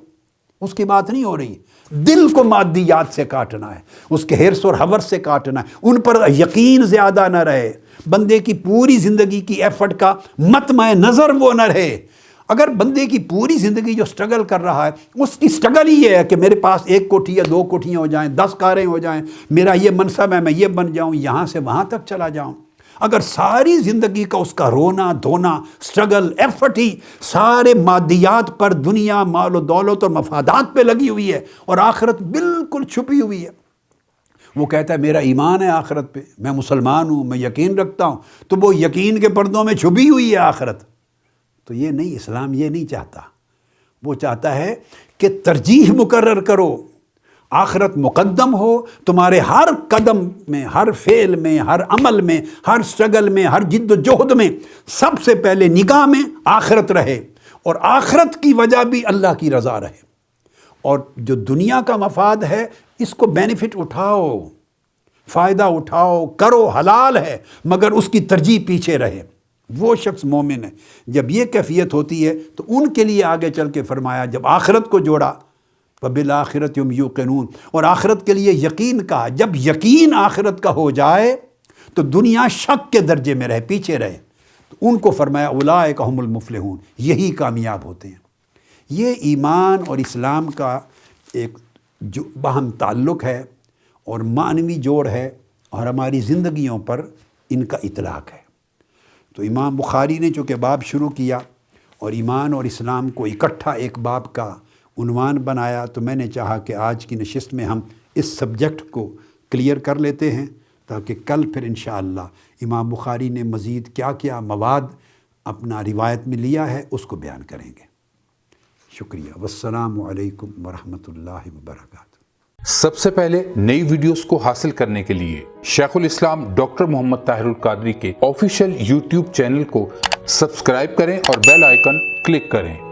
اس کی بات نہیں ہو رہی. دل کو مادیات سے کاٹنا ہے، اس کے حرص اور ہوس سے کاٹنا ہے، ان پر یقین زیادہ نہ رہے. بندے کی پوری زندگی کی ایفرٹ کا مطمع نظر وہ نہ رہے. اگر بندے کی پوری زندگی جو سٹرگل کر رہا ہے، اس کی سٹرگل ہی ہے کہ میرے پاس 1 کوٹھی یا 2 کوٹھیاں ہو جائیں، 10 کاریں ہو جائیں، میرا یہ منصب ہے، میں یہ بن جاؤں، یہاں سے وہاں تک چلا جاؤں. اگر ساری زندگی کا اس کا رونا دھونا، سٹرگل، ایفرٹ ہی سارے مادیات پر، دنیا، مال و دولت اور مفادات پہ لگی ہوئی ہے، اور آخرت بالکل چھپی ہوئی ہے، وہ کہتا ہے میرا ایمان ہے آخرت پہ، میں مسلمان ہوں، میں یقین رکھتا ہوں، تو وہ یقین کے پردوں میں چھپی ہوئی ہے آخرت. تو یہ نہیں، اسلام یہ نہیں چاہتا. وہ چاہتا ہے کہ ترجیح مقرر کرو، آخرت مقدم ہو، تمہارے ہر قدم میں، ہر فعل میں، ہر عمل میں، ہر سٹرگل میں، ہر جد و جہد میں سب سے پہلے نگاہ میں آخرت رہے، اور آخرت کی وجہ بھی اللہ کی رضا رہے. اور جو دنیا کا مفاد ہے، اس کو بینیفٹ اٹھاؤ، فائدہ اٹھاؤ، کرو، حلال ہے، مگر اس کی ترجیح پیچھے رہے. وہ شخص مومن ہے. جب یہ کیفیت ہوتی ہے تو ان کے لیے آگے چل کے فرمایا، جب آخرت کو جوڑا وَبِالْآخِرَةِ هُمْ يُوقِنُونَ، اور آخرت کے لیے یقین کہا. جب یقین آخرت کا ہو جائے تو دنیا شک کے درجے میں رہے، پیچھے رہے، تو ان کو فرمایا اولئک هم المفلحون، یہی کامیاب ہوتے ہیں. یہ ایمان اور اسلام کا ایک جو باہم تعلق ہے اور معنوی جوڑ ہے اور ہماری زندگیوں پر ان کا اطلاق ہے۔ تو امام بخاری نے چونکہ باب شروع کیا اور ایمان اور اسلام کو اکٹھا ایک باب کا عنوان بنایا، تو میں نے چاہا کہ آج کی نشست میں ہم اس سبجیکٹ کو کلیئر کر لیتے ہیں، تاکہ کل پھر انشاءاللہ امام بخاری نے مزید کیا کیا مواد اپنا روایت میں لیا ہے اس کو بیان کریں گے۔ شکریہ، والسلام علیکم ورحمۃ اللہ وبرکاتہ۔ سب سے پہلے نئی ویڈیوز کو حاصل کرنے کے لیے شیخ الاسلام ڈاکٹر محمد طاہر القادری کے آفیشیل یوٹیوب چینل کو سبسکرائب کریں اور بیل آئیکن کلک کریں۔